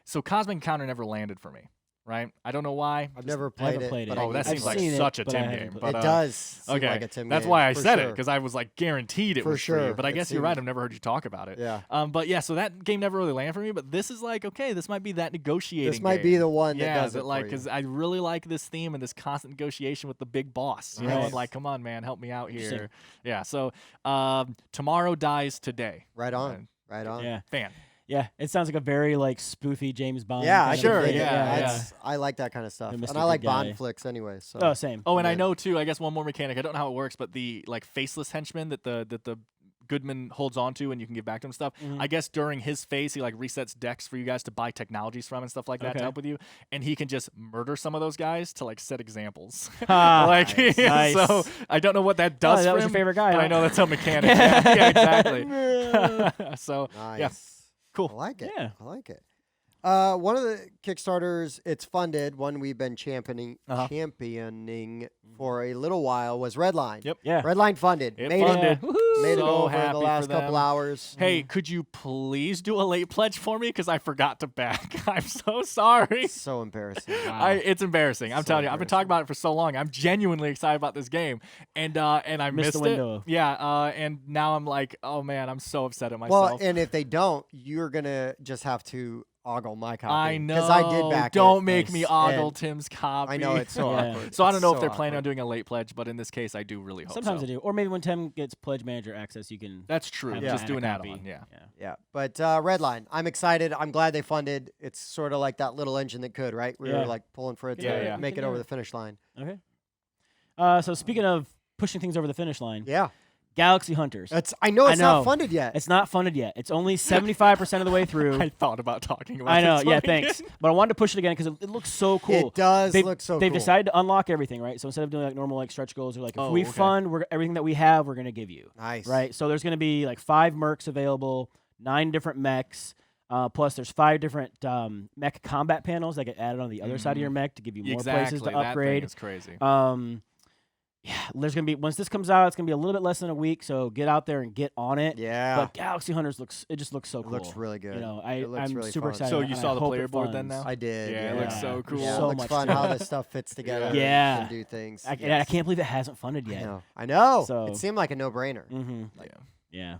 so Cosmic Encounter never landed for me. right? I don't know why. I've never I played haven't it. played but it. Oh, that I seems like seen it, such a but I Tim haven't game. played But it does seem okay, like a Tim that's game, why I for said it sure. because I was like guaranteed it For was for you. sure. But I It guess you're right. seemed- I've never heard you talk about it. Yeah. But yeah, so that game never really landed for me. But this is like, okay, this might be that negotiating. This might be game. the one that yeah, does it for like you. because I really like this theme and this constant negotiation with the big boss. You know, Nice. and like, come on, man, help me out Interesting. here. Yeah. So tomorrow dies today. Right on. Right on. Yeah. Fan. Yeah, it sounds like a very like spoofy James Bond. Yeah, kind I of Sure, can dig thing. it. yeah, That's- I like that kind of stuff, The and Mr. I like Good Guy. Bond flicks anyway. So Oh, same. Oh, and I Yeah. know too. I guess one more mechanic. I don't know how it works, but the like faceless henchman that the Goodman holds on to and you can give back to him stuff. Mhm. I guess during his phase, he like resets decks for you guys to buy technologies from and stuff like that Okay. to help with you. And he can just murder some of those guys to like set examples. Ah, like, nice. so I don't know what that does. Oh, that for was your him, favorite guy. but huh? I know that's a mechanic. yeah, exactly. So nice. yeah, cool. I like it. Yeah. I like it. One of the Kickstarters, it's funded, one we've been championing for a little while was Redline. Yep. Yeah. Redline funded. It made funded. it. Woohoo. Made it So over in happy the for last couple them. hours. Hey, could you please do a late pledge for me? Because I forgot to back. I'm so sorry. So embarrassing. It's embarrassing. I'm So telling you, I've been talking about it for so long. I'm genuinely excited about this game, and I Missed missed the it. window. Yeah, and now I'm like, oh man, I'm so upset at myself. Well, and if they don't, you're gonna just have to ogle my copy. I know. Because I did back Don't it. make me Nice. ogle And Tim's copy. I know it's so Yeah. awkward. So I don't It's know if so they're planning on awkward. doing a late pledge, but in this case, I do really hope Sometimes so. they do. Or maybe when Tim gets pledge manager access, you can. That's true. have Yeah. Just him do sign an a copy. add-on. Yeah. Yeah, but Redline, I'm excited. I'm glad they funded. It's sort of like that little engine that could, right? We Yeah. were like pulling for it to Yeah, yeah. make You it can over do the finish line. Okay. So speaking of pushing things over the finish line, Yeah, Galaxy Hunters. I know it's know. not funded yet. It's not funded yet. It's only 75% of the way through. I thought about talking about I know. this Yeah, one thanks. again. But I wanted to push it again because it looks so cool. It does They've- look so They've cool. decided to unlock everything, right? So instead of doing like normal like stretch goals, they're like, if Oh, we okay. fund, everything that we have, we're gonna give you, Nice. right? So there's gonna be like 5 mercs available, 9 different mechs. Plus, there's 5 different mech combat panels that get added on the other side of your mech to give you more Exactly. places to That upgrade. thing is crazy. Yeah, there's gonna be once this comes out, it's gonna be a little bit less than a week. So get out there and get on it. Yeah. But Galaxy Hunters just looks so It cool. looks really good. You know, It looks I'm really super fun. excited. So you and saw I the hope player it board then funds. now? I did. Yeah, Yeah, it looks so cool. Yeah, So it looks much fun fun. how this stuff fits together. Yeah. And do things. I Yes. can't believe it hasn't funded I yet. know. I know. So- It seemed like a no-brainer. Mm-hmm. Yeah. Yeah.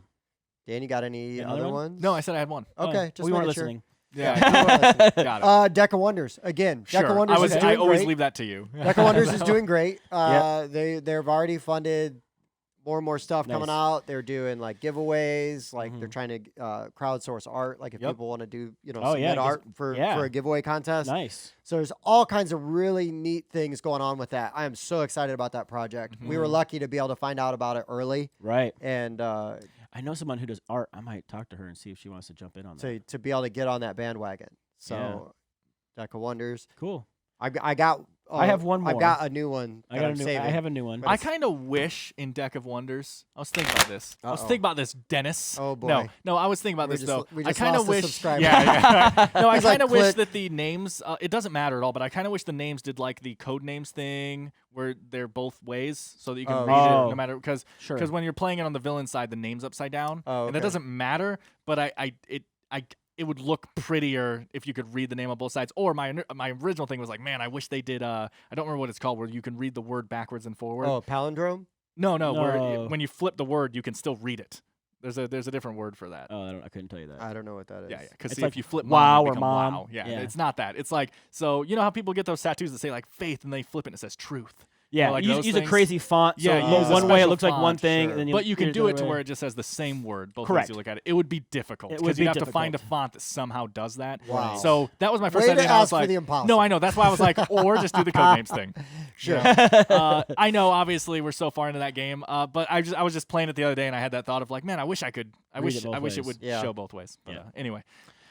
Dan, you got any Another other one? ones? No, I said I had one. Okay, just we weren't making sure. listening. Yeah. Got it. Deck of Wonders again. Deck of Sure. Wonders is doing I always great. leave that to you. Deck of Wonders is doing great. They've already funded more and more stuff coming Nice. out. They're doing like giveaways, like they're Mhm. trying to crowdsource art. Like if Yep. people want to do, Oh, yeah, submit art for a giveaway contest. Nice. So there's all kinds of really neat things going on with that. I am so excited about that project. We were Mhm. lucky to be able to find out about it early, Right. and I know someone who does art. I might talk to her and see if she wants to jump in on that. to be able to get on that bandwagon. So Deck of Wonders. Cool. I got. I have one I've more. got a new one. I that got I'm a new. saving. I have a new one. But I kind of wish in Deck of Wonders. I was thinking about this. I was Uh-oh. thinking about this, Dennis. Oh, boy. No, I was thinking about We this just- though. we I just kind of lost a wish. subscriber. Yeah. No, I He's like, kind of wish click. that the names. It doesn't matter at all, but I kind of wish the names did like the code names thing, where they're both ways, so that you can Oh, read it yeah. no matter because Sure. when you're playing it on the villain side, the name's upside down, Oh, and that okay. doesn't matter. But it would look prettier if you could read the name on both sides. Or my original thing was like, man, I wish they did. I don't remember what it's called, where you can read the word backwards and forward. Oh, palindrome. No, No. where when you flip the word, you can still read it. There's a different word for that. Oh, I couldn't tell you that. I don't know what that is. Yeah, because It's if like you flip wow mom, it or become mom. wow. Yeah, Yeah. it's not that. It's like, so you know how people get those tattoos that say like faith and they flip it and it says truth. Yeah, like use those a things? crazy font. So Yeah, use a one way it special looks like one font, thing, sure. and then But you can read do the it other to way. where it just says the same word both Correct. ways you look at it. It would be difficult It would because be you'd have to find a difficult. font that somehow does that. Wow. So that was my first Way idea. to And I was ask for like, the impossible. no, I know. That's why I was like, or just do the code names thing. Sure. I know, obviously, we're so far into that game, but I was just playing it the other day, and I had that thought of like, man, I wish I could. I Read wish it both it ways. would Yeah. show both ways. But Yeah. anyway,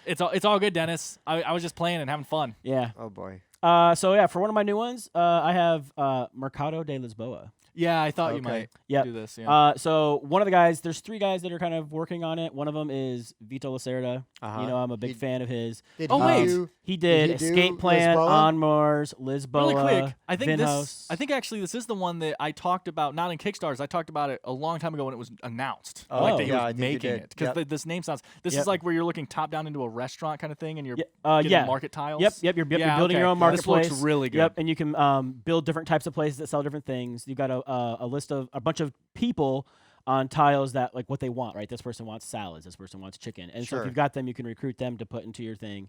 it's all good, Dennis. I was just playing and having fun. Yeah. Oh boy. So yeah, for one of my new ones, I have Mercado de Lisboa. Yeah, I thought you Okay. might Yep. do this. Yeah. So one of the guys, there's 3 guys that are kind of working on it. One of them is Vito Lacerda. Uh-huh. You know, I'm a big He- fan of his. Did Oh, he wait. do- He did he do Escape Plan, Lisboa? On Mars, Lisboa, Really quick, I think Vinhouse. I think actually this is the one that I talked about, not in Kickstarters. I talked about it a long time ago when it was announced. Oh, like that he yeah, I was think you making did. it because Yep. this name sounds. This Yep. is like where you're looking top down into a restaurant kind of thing, and you're Yeah, getting yeah. market tiles. Yep. You're Yeah, building your okay. own market this marketplace. looks really good. Yep, and you can build different types of places that sell different things. You've got a list of a bunch of people on tiles that like what they want, right? This person wants salads. This person wants chicken. And so if you've got them, you can recruit them to put into your thing.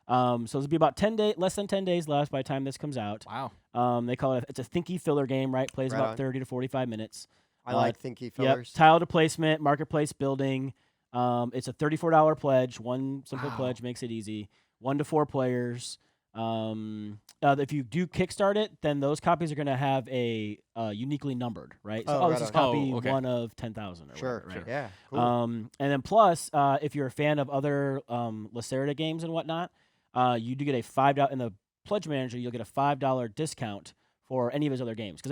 So there'll be about less than 10 days left by the time this comes out. Wow. They call it, it's a thinky filler game, right? Plays about 30 to 45 minutes. I like thinky Yep. fillers. Tile to placement, marketplace building. It's a $34 pledge. One simple pledge makes it easy. 1 to 4 players. If you do kickstart it, then those copies are going to have a uniquely numbered, right? So this is copy 1 of 10,000 or whatever, right? Yeah. Cool. And then plus, if you're a fan of other Lacerda games and whatnot, you do get a $5 in the pledge manager. You'll get a $5 discount for any of his other games because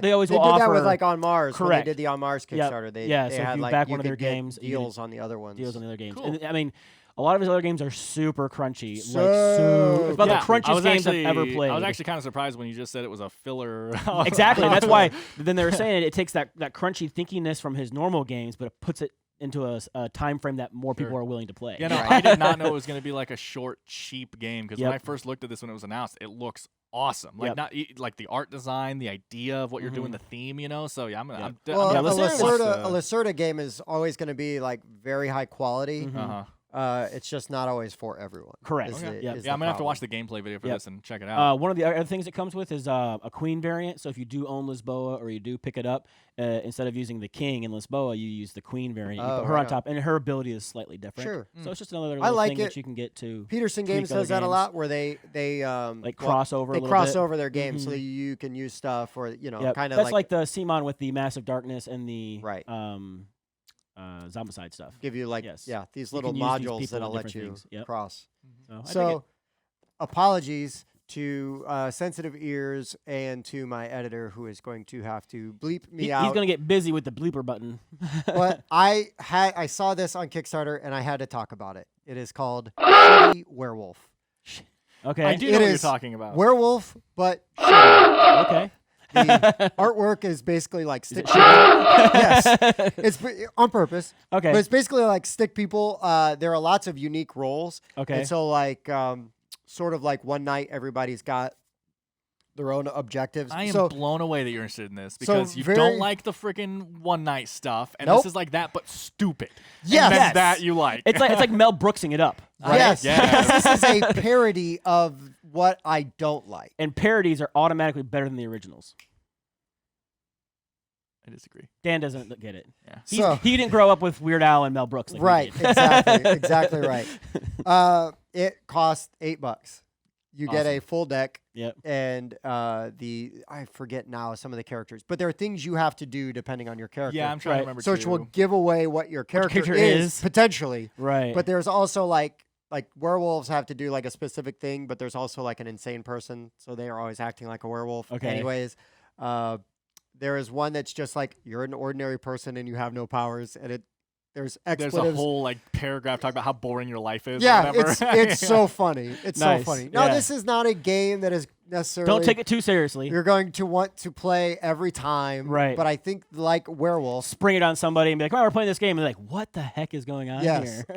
they always will offer. They did that with like On Mars. Correct. When they did the On Mars Kickstarter. They so had if you like back you one of their could get games, deals on the other ones. Deals on the other games. Cool. And I mean, a lot of his other games are super crunchy. It's So about the I crunchiest was games actually- I've ever played. I was actually kind of surprised when you just said it was a filler. Exactly. That's why. Then they were saying it takes that crunchy thinkiness from his normal games, but it puts it into a time frame that more people are willing to play. Yeah, no, I did not know it was going to be like a short, cheap game because when I first looked at this when it was announced, it looks awesome. Like like the art design, the idea of what you're doing, the theme, you know. So yeah, I'm gonna. Well, I'm a gonna Lacerda game is always going to be like very high quality. Uh-huh. It's just not always for everyone. Correct. is Okay. the- Yeah, is Yeah, I'm the gonna have to problem. watch the gameplay video for this and check it out. One of the other things it comes with is a queen variant. So if you do own Lisboa or you do pick it up, instead of using the king in Lisboa, you use the queen variant. You put her on top, and her ability is slightly different. Sure. So it's just another I little like thing it. that you can get to. Peterson tweak Games other does that a games. lot, where they Like cross over a They little cross bit. over their games so that you can use stuff, or kind of That's like the Simon with the Massive Darkness and the Right. Zombicide stuff. give you like Yes. these You little can use these modules people that'll in let different you things. Yep. cross. So, I dig So, it. apologies to sensitive ears and to my editor, who is going to have to bleep me out. He's going to get busy with the bleeper button. But I saw this on Kickstarter and I had to talk about it. It is called Shitty Werewolf. Okay. I do it know what you're is talking about. Werewolf, but shitty. Okay. The artwork is basically like stick it people. Yes, it's on purpose. Okay. But it's basically like stick people. There are lots of unique roles. Okay. And so like sort of like one night everybody's got their own objectives. I am so, blown away that you're interested in this because you very- don't like the freaking one night stuff, and Nope. this is like that but stupid. Yes. And then Yes. that you like. It's like Mel Brooksing it up. Right? yes, Yes. because this is a parody of what I don't like. And parodies are automatically better than the originals. I disagree. Dan doesn't get it. Yeah. He didn't grow up with Weird Al and Mel Brooks. Like we Right, did. exactly right. It costs $8. You get a full deck. Yep. And I forget now some of the characters, but there are things you have to do depending on your character. Yeah, I'm trying to remember so too. which will give away what your character, character is is. potentially. Right. But there's also like werewolves have to do like a specific thing, but there's also like an insane person, so they are always acting like a werewolf. Okay. Anyways, there is one that's just like you're an ordinary person and you have no powers, and there's expletives. There's a whole like paragraph talking about how boring your life is. Yeah, or whatever. it's so funny. It's Nice. so funny. No, Yeah. this is not a game that is necessarily. Don't take it too seriously. You're going to want to play every time, Right. But I think like werewolf. Spring it on somebody and be like, "Come on, we're playing this game." And they're like, "What the heck is going on Yes, here?"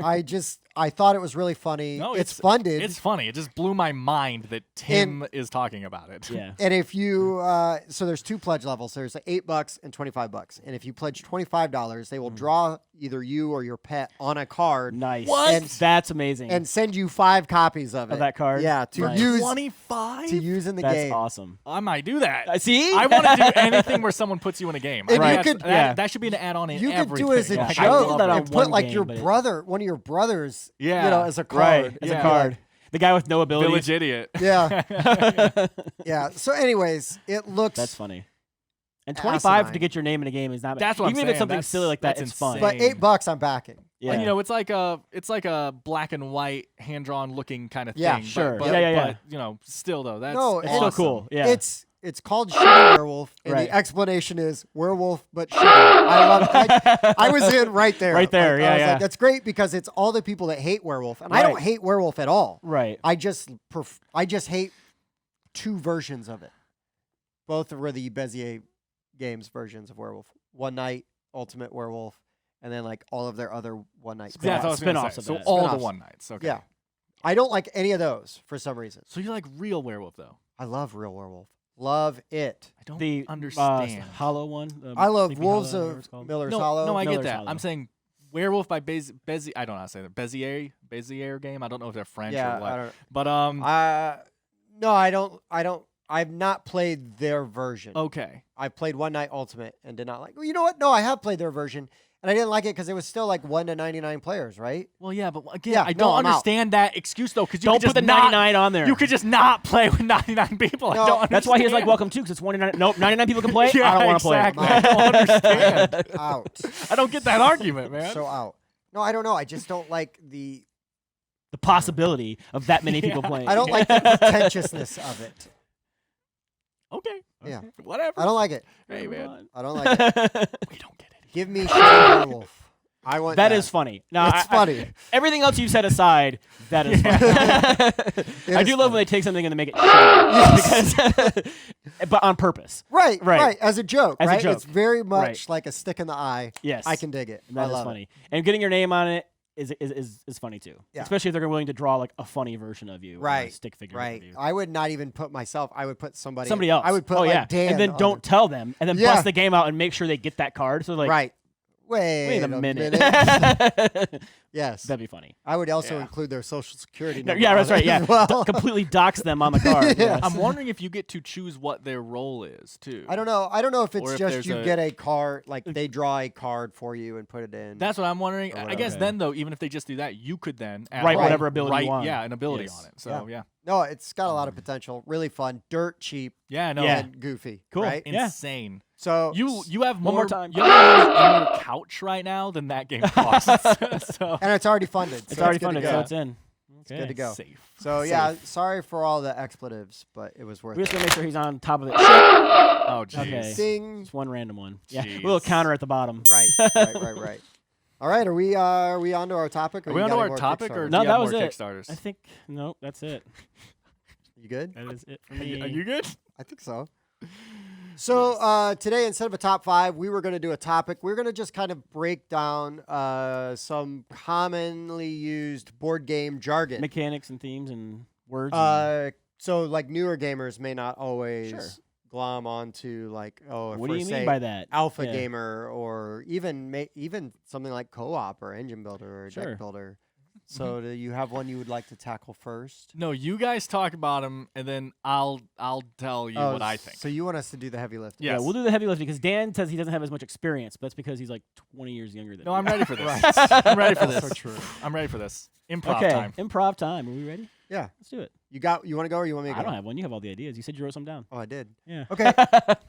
I thought it was really funny. No, it's funded. It's funny. It just blew my mind that Tim is talking about it. Yeah. And if you, so there's 2 pledge levels. There's $8 and $25. And if you pledge $25, they will draw either you or your pet on a card. Nice. What? And- That's amazing. And send you 5 copies of it. that card? Yeah, to Nice. use 25. in the That's game. awesome. I might do that. See? I want to do anything where someone puts you in a game. And I you think could- that should be an add-on in You could everything. do it as a Yeah. I joke love that on and put one like game, your but it- brother, one of your brothers, Yeah. as a card. Right. As Yeah. a card. The guy with no ability. Village idiot. Yeah. Yeah. So, anyways, it looks. That's funny. And 25 Asinine. to get your name in a game is not bad. That's what I'm Even if it's saying. something That's- silly like that, that's it's fun. insane. But $8 I'm backing. Yeah. And it's like a black and white hand drawn looking kind of Yeah, thing. sure. But, Yeah. But still though, that's No, it's and- so awesome. cool. Yeah. It's called Shitty Werewolf, and Right. the explanation is werewolf, but shitty. I love it. I was in right there. Right there, I yeah, was yeah. like, that's great because it's all the people that hate werewolf, and I don't Right. hate werewolf at all. Right. I just hate 2 versions of it. Both were the Bezier Games versions of werewolf. One Night, Ultimate Werewolf, and then like all of their other one night. Yeah, that's what I was gonna Spin-offs say. of So that. all the Spin-offs. one nights. Okay. Yeah. I don't like any of those for some reason. So you like real werewolf though? I love Real Werewolf. Love it. I don't The understand. Hollow one. I love Sleepy Wolves Hollow, whatever of it's called. Miller's no, Hollow. no, I get Miller's that. Hollow. I'm saying Werewolf by Bezier. I don't know how to say that. Bezier game. I don't know if they're French yeah, or what. I don't. But No, I don't. I've not played their version. okay. I played One Night Ultimate and did not like. Well, you know what? No, I have played their version, and I didn't like it because it was still like 1 to 99 players, right? Well, yeah, but again, Yeah, I no, don't I'm out. understand that excuse though, because you Don't could put just the not, 99 on there. You could just not play with 99 people. No, I don't understand. That's why he's like welcome too, because it's 1 to 9. Nope, 99 people can play. Yeah, I don't want to exactly. play. I don't understand. Out. I don't get that argument, man. So out. No, I don't know. I just don't like the. The possibility of that many people Yeah. playing. I don't like the pretentiousness of it. okay. Yeah. Whatever. I don't like it. Hey, man. I don't like it. We don't get it. Give me Shadow Werewolf. I want That is funny. Now, It's funny. everything else you've said aside, that is funny. It I is do love funny. when they take something and they make it shitty. Because, but on purpose. Right, Right. right. As a joke, As a right? joke. It's very much Right. like a stick in the eye. Yes. I can dig it. And I that is love funny. And getting your name on it is funny too. Yeah. Especially if they're willing to draw like a funny version of you. Or a Right, stick figure Right. of you. I would not even put myself. I would put somebody Else. I would put oh, like yeah. Dan. And then on don't tell them. And then Yeah. bust the game out and make sure they get that card. So like, right. Wait a minute. Yes. That'd be funny. I would also Yeah. include their social security No, number. yeah, on that's right. it Yeah. as well. Completely dox them on the card. Yeah. Yes. I'm wondering if you get to choose what their role is too. I don't know. I don't know if Or it's if just there's you a- get a card, like they draw a card for you and put it in. That's what I'm wondering. Or I guess whatever. then though, even if they just do that, you could then add Write on- whatever ability you want. Yeah, an ability Yes. on it. So yeah. No, it's got a lot of potential. Really fun. Dirt cheap Yeah, no, Yeah. and goofy. Cool. Right? Yeah. insane. So You have One more, more time. You have more money on your couch right now than that game costs. so and it's already funded. It's so already good to funded, go. so it's in. It's Okay. good to go. safe. So yeah, sorry for all the expletives, but it was worth We're it. just gonna make sure he's on top of it. Oh jeez. Okay. Ding. Just one random one. Yeah. Jeez. Little counter at the bottom. Right. Right. All right, are we on to our topic? Or Are we you on got to any our more topic, or Kickstarters? No, do you that have was more it. Kickstarters? I think nope, that's it. You good? That is it for Are me. you good? I think so. So today, instead of a top 5, we were going to do a topic. We're going to just kind of break down some commonly used board game jargon. Mechanics and themes and words. So like newer gamers may not always Sure. glom onto like, oh, if what do we're you mean say by that? alpha Yeah. gamer or even something like co-op or engine builder or Sure. deck builder. So do you have one you would like to tackle first? No, you guys talk about them, and then I'll tell you what I think. So you want us to do the heavy lifting? Yes. Yeah, we'll do the heavy lifting because Dan says he doesn't have as much experience, but that's because he's like 20 years younger than No, me. I'm ready for this. Right. I'm ready for this. So true. I'm ready for this. Improv Okay, time. improv time. Are we ready? Yeah. Let's do it. You want to go or you want me to go? I don't have one. You have all the ideas. You said you wrote some down. Oh, I did. Yeah. Okay.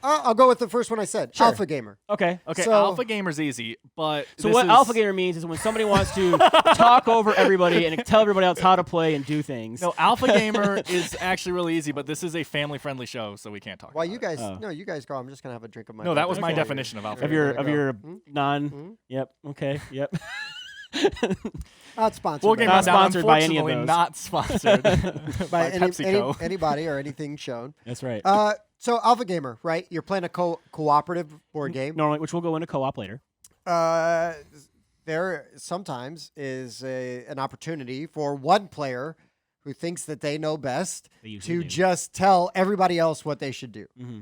I'll go with the first one I said. Sure. Alpha gamer. Okay. Okay, So- alpha gamer's easy, but So this what is, alpha gamer means is when somebody wants to talk over everybody and tell everybody else how to play and do things. No, alpha gamer is actually really easy, but this is a family-friendly show, so we can't talk. Well, about you it. guys, Oh. no, you guys go. I'm just gonna have a drink of my. No, that was my Okay. definition of alpha. of gamer. your There you go. of your non. Mhm. Yep. Okay. Yep. Not sponsored. Full by game Not rundown, sponsored by any of unfortunately those. not sponsored by by any, PepsiCo. anybody or anything shown. That's right. So alpha gamer, right? You're playing a cooperative board game. Normally, which we'll go into co-op later. There sometimes is an opportunity for one player who thinks that they know best They usually to do. just tell everybody else what they should do. Mm-hmm.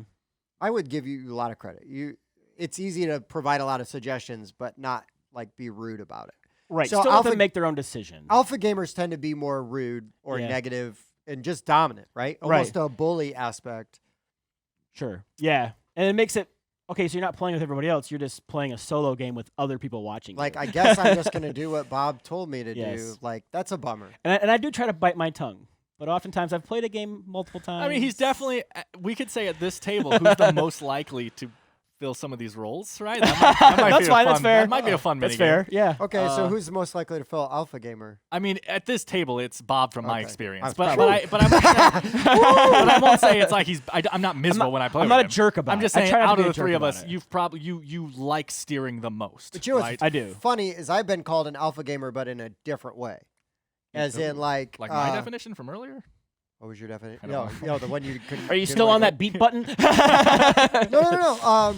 I would give you a lot of credit. It's easy to provide a lot of suggestions, but not like be rude about it. Right. So Still let them alpha- make their own decision. Alpha gamers tend to be more rude or Yeah. negative and just dominant, right? Almost a bully aspect. Sure. Yeah. And it makes it okay. So you're not playing with everybody else. You're just playing a solo game with other people watching. Like, you. I guess I'm just going to do what Bob told me to do. Yes. Like, that's a bummer. and I do try to bite my tongue, but oftentimes I've played a game multiple times. I mean, he's definitely. We could say at this table who's the most likely to fill some of these roles, right? That might That's be a fine, fun, that's fair. That might be a fun That's minigame. fair. Yeah. Okay, so Uh, who's the most likely to fill Alpha Gamer? I mean, at this table, it's Bob from my Okay. experience. I But was I won't say, but I won't say it's like I'm not miserable when I play I'm with not a him. jerk about I'm it. just I saying, try not to out be of a the jerk three of about us, it. you've probably you like steering the most. But you know what's right? I do. funny is I've been called an Alpha Gamer, but in a different way. As in, like my definition from earlier. What was your definition? I don't No, the one you couldn't. Are you didn't still like on it. that beat button? No.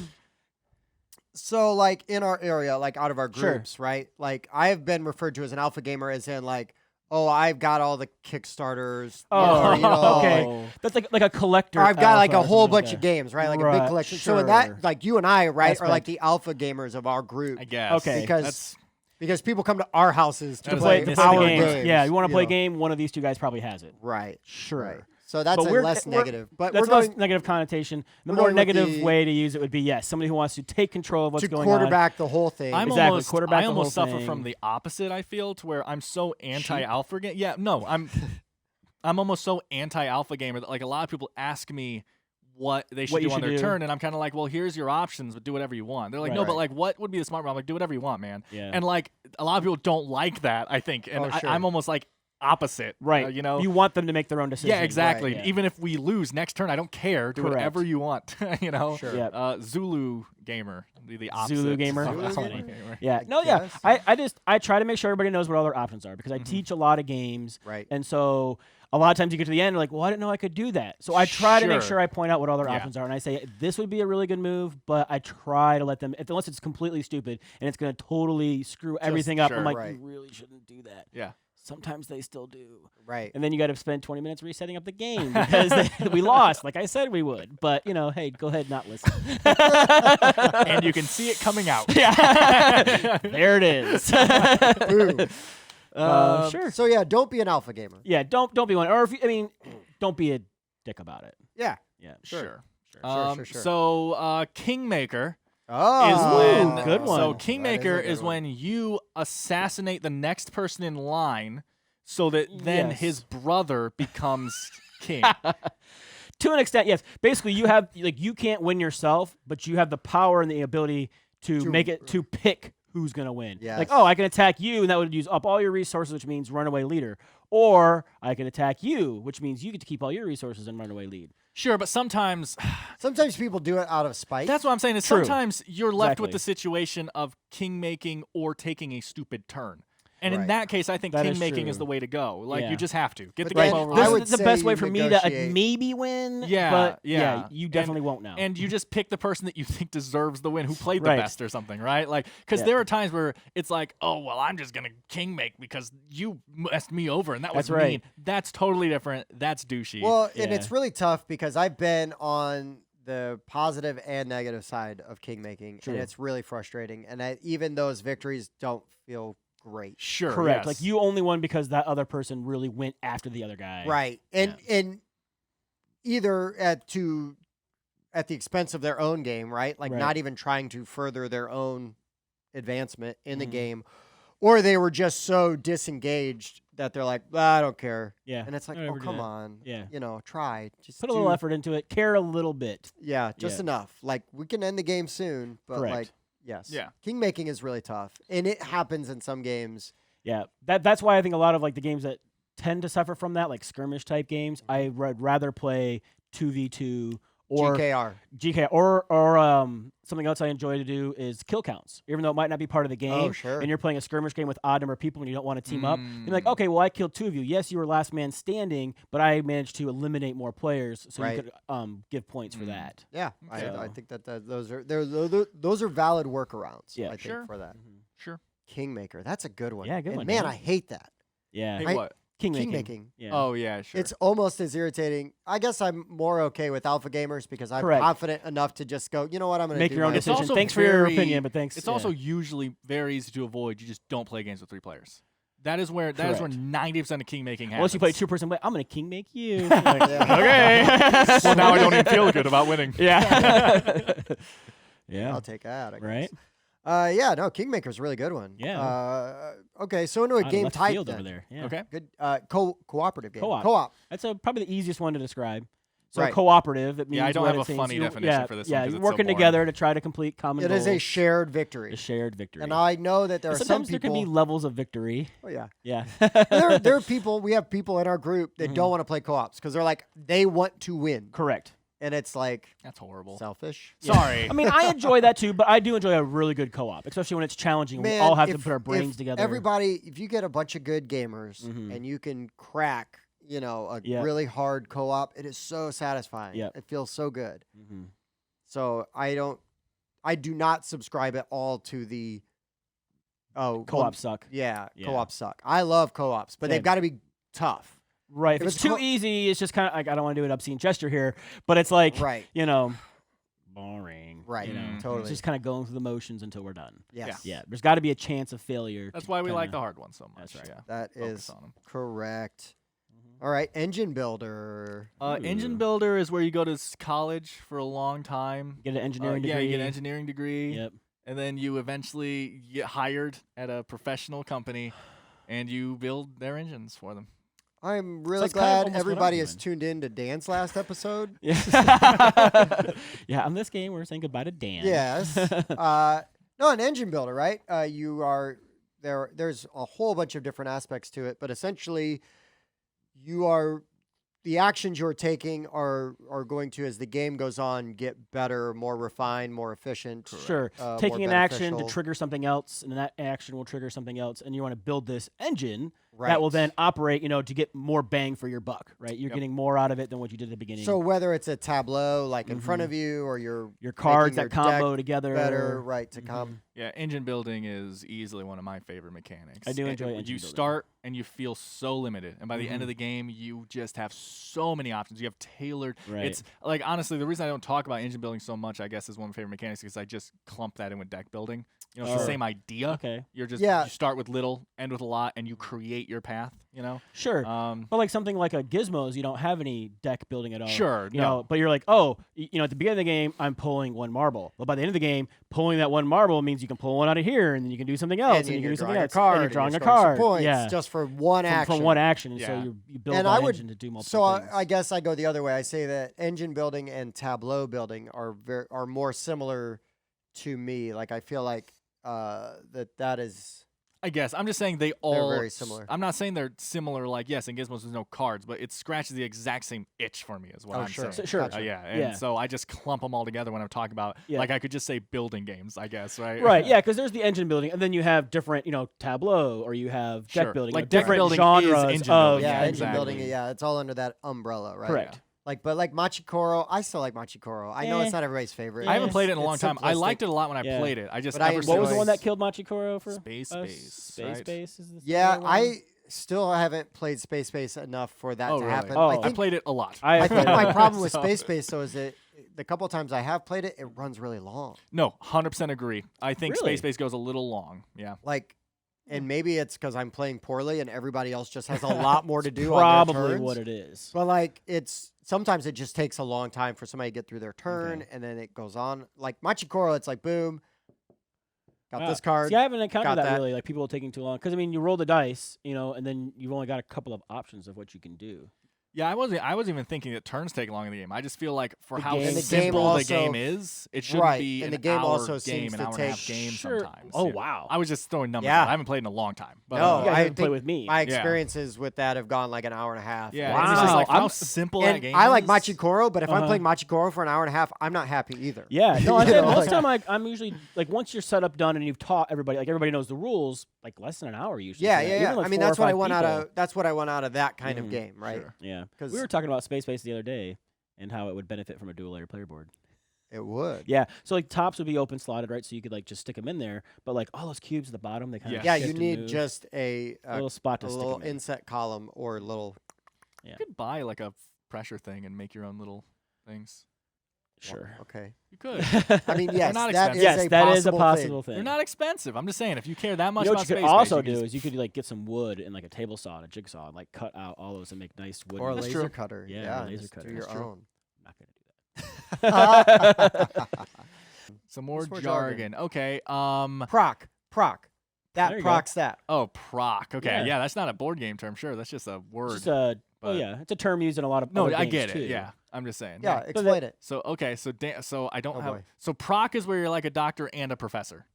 So like in our area, like out of our Sure. groups, right? Like I have been referred to as an alpha gamer, as in like, oh, I've got all the Kickstarters. Oh, you know, okay. That's like a collector. Or I've got like alpha a or whole something like bunch of that. games, right? Like a big collection. So in Sure. that, like you and I, right, are like Aspect. the alpha gamers of our group. I guess. Okay. Because people come to our houses to That is play like to missing play our the games. games. Yeah, you want to play a know. game, one of these two guys probably has it. Right. Sure. Right. So that's But a we're- less we're- negative. But That's we're less going negative connotation. The we're more going with negative the- way to use it would be, yes, somebody who wants to take control of what's to going on. quarterback the whole thing. I'm Exactly, almost, quarterback I the almost whole suffer thing. from the opposite. I feel to where I'm so anti-alpha game. Yeah, no, I'm almost so anti-alpha gamer that like a lot of people ask me what they should What you do on should their do. turn, and I'm kind of like, well, here's your options, but do whatever you want. They're like, Right. no, but Right. like, what would be the smart route? I'm like, do whatever you want, man. Yeah. And like, a lot of people don't like that. I think, and Oh, sure. I'm almost like opposite. Right. You know. You want them to make their own decisions. Yeah, exactly. Right, yeah. Even if we lose next turn, I don't care. Do Correct. whatever you want. You know. Sure. Yep. Zulu gamer, the opposite. Zulu gamer. Zulu That's gamer? funny. Gamer. Yeah. I No, yeah. guess. I try to make sure everybody knows what all their options are because I Mhm. teach a lot of games. Right. And so a lot of times you get to the end, you're like, well, I didn't know I could do that. So I try to make Sure. sure I point out what all their Yeah. options are. And I say, this would be a really good move, but I try to let them, unless it's completely stupid and it's going to totally screw everything up. sure. I'm like, Right. you really shouldn't do that. Yeah. Sometimes they still do. Right. And then you got to spend 20 minutes resetting up the game because we lost, like I said we would. But, you know, hey, go ahead and not listen. And you can see it coming out. Yeah. There it is. Boom. Sure. So yeah, don't be an alpha gamer. Yeah, don't be one. Or if you, I mean, don't be a dick about it. Yeah. Yeah. Sure. Sure. So Oh, Kingmaker Ooh, is when good one. So That Kingmaker is a good is when you assassinate the next person in line, so that then Yes. his brother becomes king. To an extent, yes. Basically, you have you can't win yourself, but you have the power and the ability to To- make it to pick who's gonna win. Yes. Like, oh, I can attack you, and that would use up all your resources, which means runaway leader. Or I can attack you, which means you get to keep all your resources and runaway lead. Sure, but sometimes Sometimes people do it out of spite. that's what I'm saying. Is True. sometimes you're left with Exactly. the situation of king making or taking a stupid turn. And in Right. that case, I think That king is making is true. the way to go. Like Yeah. you just have to get But the then game over I This with. would is the say best way you for me to negotiate. maybe win. Yeah, but yeah. you And- definitely won't know. And you just pick the person that you think deserves the win, who played the Right. best or something, right? Like, because Yeah. there are times where it's like, oh, well, I'm just gonna king make because you messed me over, and that was That's right. mean. That's totally different. That's douchey. Well, and Yeah. it's really tough because I've been on the positive and negative side of king making, True. and it's really frustrating. And even those victories don't feel great. sure, Correct. yes. Like you only won because that other person really went after the other guy. Right. And either at the expense of their own game, right? Like Right. not even trying to further their own advancement in the Mhm. game, or they were just so disengaged that they're like, I don't care. Yeah. And it's like, Don't oh, ever do come that. on. Yeah. You know, try. Just Put a little effort into it. Care a little bit. Yeah, just Yeah. enough. Like we can end the game soon, but Correct. like yes. Yeah. King making is really tough. And it happens in some games. Yeah. That's why I think a lot of like the games that tend to suffer from that, like skirmish type games, Mm-hmm. I would rather play 2v2 or GKR. GK or something else I enjoy to do is kill counts. Even though it might not be part of the game, Oh, sure. and you're playing a skirmish game with odd number of people and you don't want to team up, you're like, Mm. okay, well I killed two of you. Yes, you were last man standing, but I managed to eliminate more players, so Right. you could give points for Mm. that. Yeah. Okay. I So- think that those are valid workarounds, Yeah. I think, Sure. for that. Sure. Kingmaker. That's a good one. Yeah, good And one, man, yeah. I hate that. Yeah, Hey, I- what? king making. Making. Yeah. Oh yeah, sure. It's almost as irritating. I guess I'm more okay with alpha gamers because I'm Correct. confident enough to just go, you know what, I'm going to Make do your own my It's decision. also Thanks for your very- opinion, but thanks. It's yeah. also usually very easy to avoid. You just don't play games with 3 players. That is where 90% of king making happens. unless you play 2-person, but I'm gonna king make you. Like, Yeah. okay. Well, now I don't even feel good about winning. Yeah. yeah. I'll take that, I guess. Right. Yeah, no, Kingmaker's a really good one. Yeah. Okay, so into a Out of game left type field then. over there. Yeah. Okay. Good cooperative game. Co-op. Co-op. That's probably the easiest one to describe. So Right. cooperative. It means Yeah, I don't what have it a seems funny you- definition yeah, for this Yeah, one 'cause you're it's so working boring. together to try to complete common It is a goals. shared A victory. shared victory. And I know that there are some Sometimes there people. can be levels of victory. Oh yeah. Yeah. there are people. We have people in our group that don't want to play co-ops because they're like they want to win, Correct. and it's like That's horrible. selfish. Sorry. I mean, I enjoy that too, but I do enjoy a really good co-op, especially when it's challenging. Man, we all have to if- put our brains if together. Everybody, if you get a bunch of good gamers Mhm. and you can crack, a Yep. really hard co-op, it is so satisfying. Yep. It feels so good. Mhm. So I do not subscribe at all to the Oh, Co-ops suck. Yeah, Yeah. co-ops suck. I love co-ops, but they've Same. got to be tough. Right. If If it's it's too co- easy, it's just kind of like I don't want to do an obscene gesture here, but it's like Right. boring. Right. You know, Totally. It's just kind of going through the motions until we're done. Yes. Yeah. There's got to be a chance of failure. That's to why we like kinda- the hard ones so much. That's right. Yeah. That Focus is on 'em. correct. All right, engine builder. Engine Ooh. builder is where you go to college for a long time. Get an engineering degree. Yeah, you get an engineering degree. Yep. And then you eventually get hired at a professional company, and you build their engines for them. I'm really that's kind of glad almost what I'm everybody has doing. tuned in to Dan's last episode. Yeah. Yeah. On this game, we're saying goodbye to Dan. Yes. No, an engine builder, right? You are there. There's a whole bunch of different aspects to it, but essentially, the actions you're taking are going to, as the game goes on, get better, more refined, more efficient. Sure. more Taking an action to beneficial. trigger something else, and that action will trigger something else, and you want to build this engine Right. that will then operate, to get more bang for your buck, right? You're Yep. getting more out of it than what you did at the beginning. So whether it's a tableau like in front of you, or you're your cards making that your combo deck together. better, right? To come. Yeah, engine building is easily one of my favorite mechanics. I do And enjoy engine You building. start and you feel so limited, and by the end of the game, you just have so many options. You have tailored. Right. It's like, honestly, the reason I don't talk about engine building so much, I guess, is one of my favorite mechanics, because I just clump that in with deck building. It's the Sure. same idea. Okay. You're just Yeah. you start with little, end with a lot, and you create your path. Sure. But like something like a Gizmos, you don't have any deck building at all. Sure, You no. know, but you're like, at the beginning of the game, I'm pulling one marble. But by the end of the game, pulling that one marble means you can pull one out of here, and then you can do something else, and, then you can you're do something drawing else. a card, and you're and drawing a scoring some card. points Yeah. just for one action. From one action, and Yeah. so you build And that I would- engine to do multiple So things. I guess I go the other way. I say that engine building and tableau building are more similar to me. Like I feel like that is. I guess I'm just saying they all very similar. I'm not saying they're similar. Like, yes, in Gizmos there's no cards, but it scratches the exact same itch for me. Is what Oh, I'm sure. saying. Sure. Gotcha. Yeah, and Yeah. so I just clump them all together when I'm talking about. Yeah. Like I could just say building games, I guess, right? Right, yeah, because there's the engine building, and then you have different, tableau, or you have deck Sure. building, Like different deck building is genres engine of building. Yeah, engine exactly. building. Yeah, it's all under that umbrella, right? Correct. But Machikoro, I still like Machikoro. I know Eh. it's not everybody's favorite. I haven't Yes. played it in a long It's time. I liked simplistic. it a lot when I Yeah. played it. I just But I ever enjoy What was the Enjoys- one that killed Machikoro for Space us? Base, Space right? Base is the Yeah, other one? I still haven't played Space Space enough for that Oh, to really? happen. Oh. I I think, played it a lot. I think my problem with So- Space Space though is that the couple of times I have played it, it runs really long. No, 100% agree. I think Really? Space Base goes a little long. Yeah. Like, and maybe it's because I'm playing poorly and everybody else just has a lot more to do on their Probably turns. what it is. But like, sometimes it just takes a long time for somebody to get through their turn, and then it goes on. Like Machikoro, it's like boom, got this card. See, I haven't encountered got that, that. really, like people taking too long. Because, you roll the dice, and then you've only got a couple of options of what you can do. Yeah, I wasn't even thinking that turns take long in the game. I just feel like for The how game- And the game simple the also- game is, it shouldn't Right, be and an the game hour also game, seems an to hour and a half take- game Sure. sometimes. Oh, Yeah. wow. I was just throwing numbers Yeah. out. I haven't played in a long time. But, No, You guys I haven't played think with me. my Yeah. experiences with that have gone like an hour and a half. yeah, Wow. and it's just like I'm- how simple that And game I like is. Machikoro, but if I'm Uh-huh. playing Machikoro for an hour and a half, I'm not happy either. Yeah, no, You I think know, most like- time I'm usually like once you're set up done and you've taught everybody, like everybody knows the rules, like less than an hour usually. Yeah, for that. yeah, Even, yeah. like, I mean, 4 or that's what I 5 want out people. of. That's what I want out of that kind of Mhm. game, right? Sure. Yeah, 'Cause- we were talking about Space Base the other day and how it would benefit from a dual layer player board. It would. Yeah, so like tops would be open slotted, right? So you could like just stick them in there, but like all those cubes at the bottom, they kind of Yeah. Yeah, you need just a little spot to a stick little 'em in. inset column or a little. You could buy like a pressure thing and make your own little things. Sure. Okay. You could. I mean, yes, not that expensive. is Yes, a that is a possible possible thing. thing. They're not expensive. I'm just saying, if you care that much You know about what you could Space also Base, you do can is you could like get some wood and like a table saw and a jigsaw and like cut out all those and make nice wood. Or a That's laser true. cutter. Yeah, Yeah, a laser just cutter. do your That's true. own. I'm not gonna do that. some more Some more jargon. Okay. Proc. There That you go. procs that. Oh, proc. Okay. Yeah. Yeah, that's not a board game term. Sure, that's just a word. Just oh but- yeah, it's a term used in a lot of no, other I games, get it. too. Yeah, I'm just saying. Yeah, So explain it. So okay, so so I don't Oh, have. boy. So proc is where you're like a doctor and a professor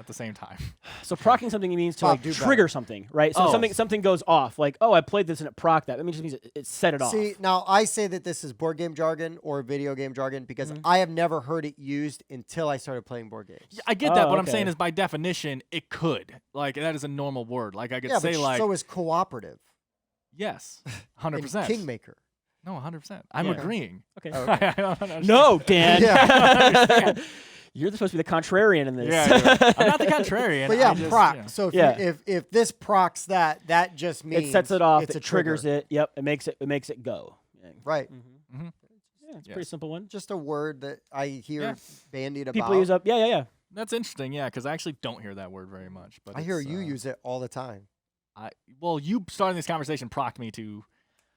at the same time. So procking something means to Bob, like do trigger better. something, right? So Oh. something goes off, like I played this and it procced that. That just means it set it off. See, now I say that this is board game jargon or video game jargon because I have never heard it used until I started playing board games. Yeah, I get that. Oh, What I'm saying okay. is, by definition, it could. Like that is a normal word. Like I could Yeah, say but like so is cooperative. yes, and 100%. Kingmaker. No, 100%. I'm Yeah. agreeing. Okay. Oh, okay. I don't understand. No, Dan. Yeah. You're supposed to be the contrarian in this. Yeah, I'm not the contrarian. But yeah, I just, proc. you know. So if this procs that just means It sets it off. It's It a trigger. triggers it. Yep. It makes it go. Yeah. Right. Mm-hmm. Yeah, it's a Yes. pretty simple one. Just a word that I hear bandied about. People use up. Yeah. That's interesting, yeah, because I actually don't hear that word very much. But I hear it's, you use it all the time. Well, you starting this conversation prompted me to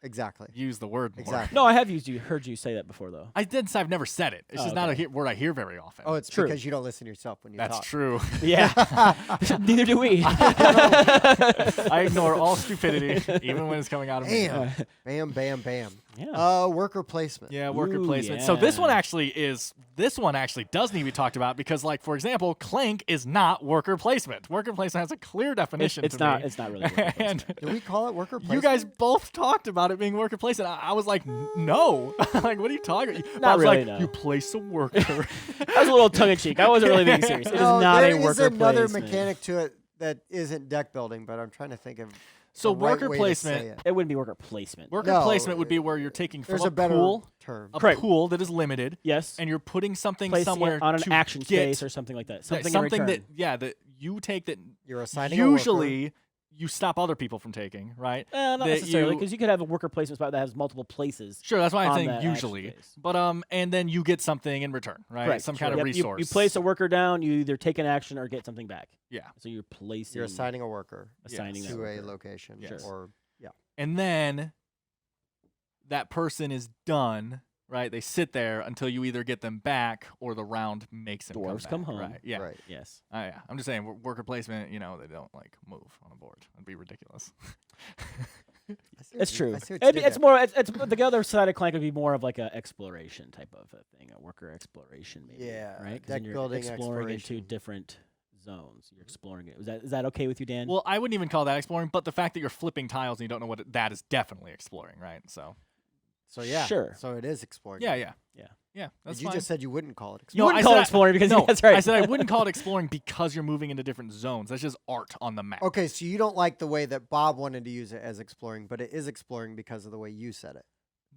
Exactly. use the word more. Exactly. No, I have heard you say that before though. I didn't say I've never said it. It's Oh, just not a okay. word I hear very often. Oh, it's True. because you don't listen to yourself when you That's talk. true. Yeah. Neither do we. I ignore all stupidity, even when it's coming out of me. Bam, bam, bam, bam. Yeah. Worker placement. Yeah, worker Ooh, placement. So this one yeah. actually does need to be talked about because, like, for example, clank is not worker placement. Worker placement has a clear definition. It's to not. me. It's not really. Worker And placement. Do we call it worker placement? you guys both talked about it being worker placement. I was like, no. Like, what are you talking about? Not I was really, like, no. you place a worker. That was a little tongue in cheek. I wasn't really being serious. It is No, not there a is worker another placement. mechanic to it that isn't deck building, but I'm trying to think of So the right worker way to placement. say it. It wouldn't be worker placement. Worker No, placement would be where you're taking from There's a a better pool, term. Correct. pool that is limited, Yes. and you're putting something Placing somewhere it on an to action get space or something like that. Something in return. that that you take that You're assigning a worker. usually you stop other people from taking, right? Not that necessarily, you- because you could have a worker placement spot that has multiple places. Sure, that's why I'm on saying that action usually. space. But and then you get something in return, right? Correct. Some kind of Yep, resource. You place a worker down, you either take an action or get something back. Yeah. So you're placing. You're assigning a worker assigning Yes. that to a worker. location. Yes. Or And then that person is done, right? They sit there until you either get them back or the round makes them Dwarves come come back, home. Right. Yeah. right. Yes. Yeah. I'm just saying worker placement, they don't like move on a board. That'd be ridiculous. I see what It's you- true. I see what you did It's there. more. It's the other side of Clank would be more of like a exploration type of a thing, a worker exploration, maybe. Yeah, Right. 'Cause deck then you're building exploring into exploration. different zones. You're exploring it. Is that okay with you, Dan? Well, I wouldn't even call that exploring, but the fact that you're flipping tiles and you don't know that is definitely exploring, right? So, So yeah. Sure. So it is exploring. yeah. Yeah. That's But you fine. just said you wouldn't call it You exploring. wouldn't I call said it exploring because no, that's right. I said I wouldn't call it exploring because you're moving into different zones. That's just art on the map. Okay, so you don't like the way that Bob wanted to use it as exploring, but it is exploring because of the way you said it.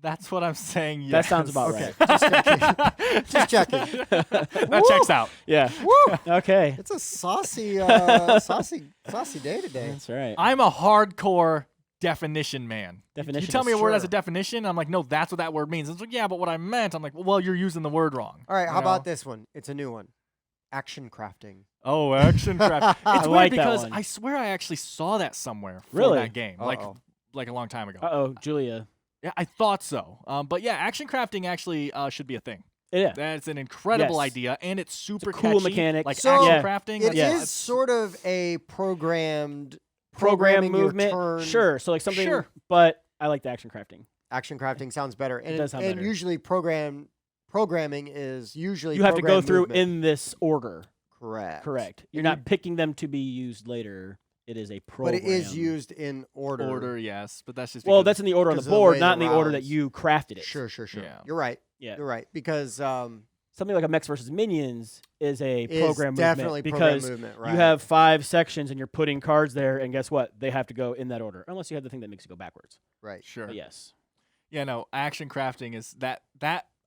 That's what I'm saying. Yes. That sounds about Okay. right. Just checking. That checks out. Yeah. Woo! Okay. It's a saucy, saucy day today. That's right. I'm a hardcore definition man. You Definition tell me a is word as a sure. definition, I'm like, no, that's what that word means. It's like, yeah, but what I meant, I'm like, well, you're using the word wrong. All right, you how about know? this one? It's a new one. Action crafting. Oh, action craft. I It's weird like that because one. I swear I actually saw that somewhere for Really? that game, Uh-oh. like a long time ago. Oh, Julia. Yeah, I thought so. But yeah, action crafting actually should be a thing. Yeah. That's an incredible Yes. idea, and it's super cool catchy. mechanic. Like So, action Yeah. crafting. It is that's- sort of a programmed Program programming your movement. turn. Sure. So like something. Sure. But I like the action crafting. Action crafting sounds better, and does sound and better. usually programming is usually You have to go program through movement. in this order. Correct. Correct. You're And not you- picking them to be used later. It is a But program. it is used in order. order, yes, but that's just Well, because- that's in the order on the because of the board, way not in the the order that rounds- you crafted it. Sure. Yeah. You're right. Yeah. You're right because Something like a Mechs versus Minions is a is program definitely movement program because movement. Right. you have 5 sections and you're putting cards there, and guess what? They have to go in that order, unless you have the thing that makes you go backwards. right. sure. But yes. Yeah, no, action crafting is that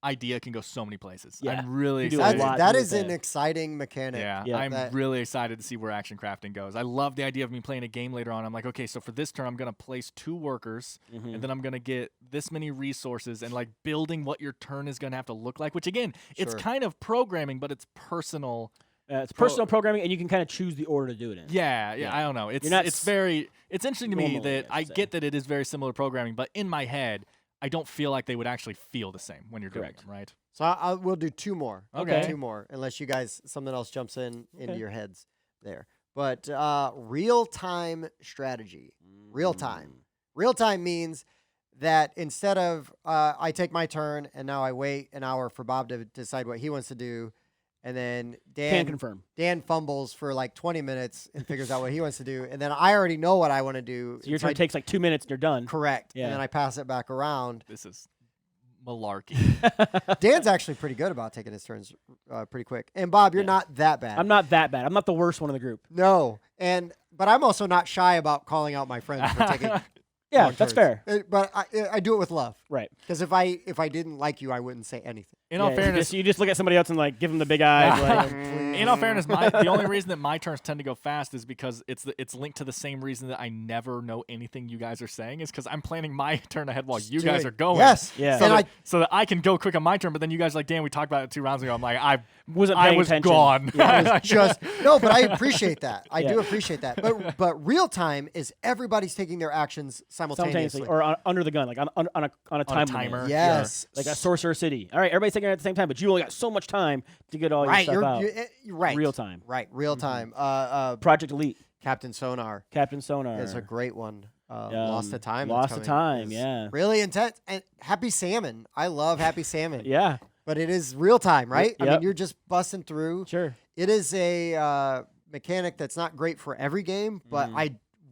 idea can go so many places. Yeah. I'm really You do a excited. lot That with is an that. exciting mechanic. Yeah, Yeah. I'm That- really excited to see where action crafting goes. I love the idea of me playing a game later on. I'm like, okay, so for this turn, I'm going to place 2 workers, Mhm. and then I'm going to get this many resources, and like building what your turn is going to have to look like, which again, it's Sure. kind of programming, but it's personal. It's personal programming, and you can kind of choose the order to do it in. Yeah, Yeah. I don't know. It's not it's interesting to me normally, that I I should get that it is very similar programming, but in my head, I don't feel like they would actually feel the same when you're doing Correct. them, right? So I will do 2 more. Okay. 2 more, unless you guys something else jumps into Okay. your heads there. But real time strategy. Real time. Real time means that instead of I take my turn and now I wait an hour for Bob to decide what he wants to do, and then Can confirm. Dan fumbles for like 20 minutes and figures out what he wants to do, and then I already know what I want to do. So your so I- turn takes like 2 minutes, and you're done. correct, Yeah. and then I pass it back around. This is malarkey. Dan's actually pretty good about taking his turns pretty quick. And Bob, you're Yeah. not that bad. I'm not that bad. I'm not the worst one in the group. No, but I'm also not shy about calling out my friends for taking. Yeah, long that's turns. fair. But I do it with love, Right. because if I didn't like you, I wouldn't say anything. In all fairness, you just look at somebody else and like give them the big eyes. Like, in all fairness, the only reason that my turns tend to go fast is because it's linked to the same reason that I never know anything you guys are saying, is because I'm planning my turn ahead while you guys are going. Yes. Yeah. So that I can go quick on my turn, but then you guys are like, Dan, we talked about it 2 rounds ago. I'm like, I was attention. gone. I was just no, but I appreciate that. I do appreciate that. But real time is everybody's taking their actions simultaneously. or under the gun, like on a timer. Yes. Like a Sorcerer City. All right, everybody's taking it at the same time, but you only got so much time to get all your stuff out. You're right. Real time. Right. Real time. Project Elite. Captain Sonar is a great one. Lost to Time. Lost to Time. Yeah. Really intense. And Happy Salmon. I love Happy Salmon. Yeah. But it is real time, right? Yep. I mean, you're just busting through. Sure. It is a mechanic that's not great for every game, but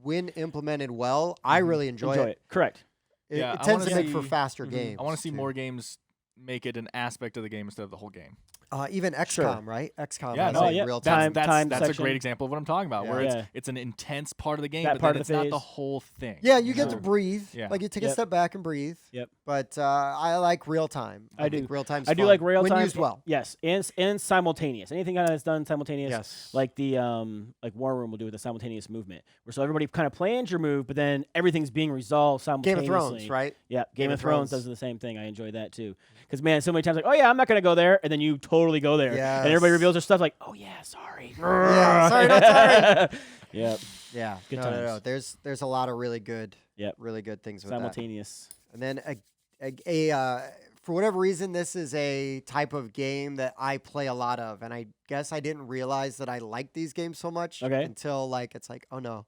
when implemented well, I really enjoy it. Correct. It tends to make for faster games. I want to see more games make it an aspect of the game instead of the whole game. Even XCOM, right? XCOM Yeah, has real time. That's a great example of what I'm talking about, where it's an intense part of the game, but then it's not the whole thing. Yeah, you get to breathe. Yeah. Like you take a step back and breathe. Yep. But I like real time. I do. Real time. I do like real time when used well. Yes, and simultaneous. Anything that's done simultaneous. Yes. Like the like War Room will do with the simultaneous movement, where so everybody kind of plans your move, but then everything's being resolved simultaneously. Game of Thrones, right? Yeah, Game of Thrones does the same thing. I enjoy that too. Because man, so many times like, oh yeah, I'm not gonna go there, and then you totally go there, and everybody reveals their stuff like, oh yeah, sorry. Yeah, sorry, not sorry. Yep. Yeah. Good no. times. There's a lot of really good things with simultaneous. That. And then for whatever reason, this is a type of game that I play a lot of, and I guess I didn't realize that I like these games so much until it's like, oh no,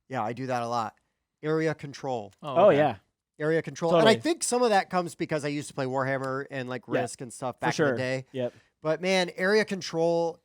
yeah, I do that a lot. Area control. Oh yeah. Area control. Totally. And I think some of that comes because I used to play Warhammer and like Risk and stuff back in the day. Yep. But man, area control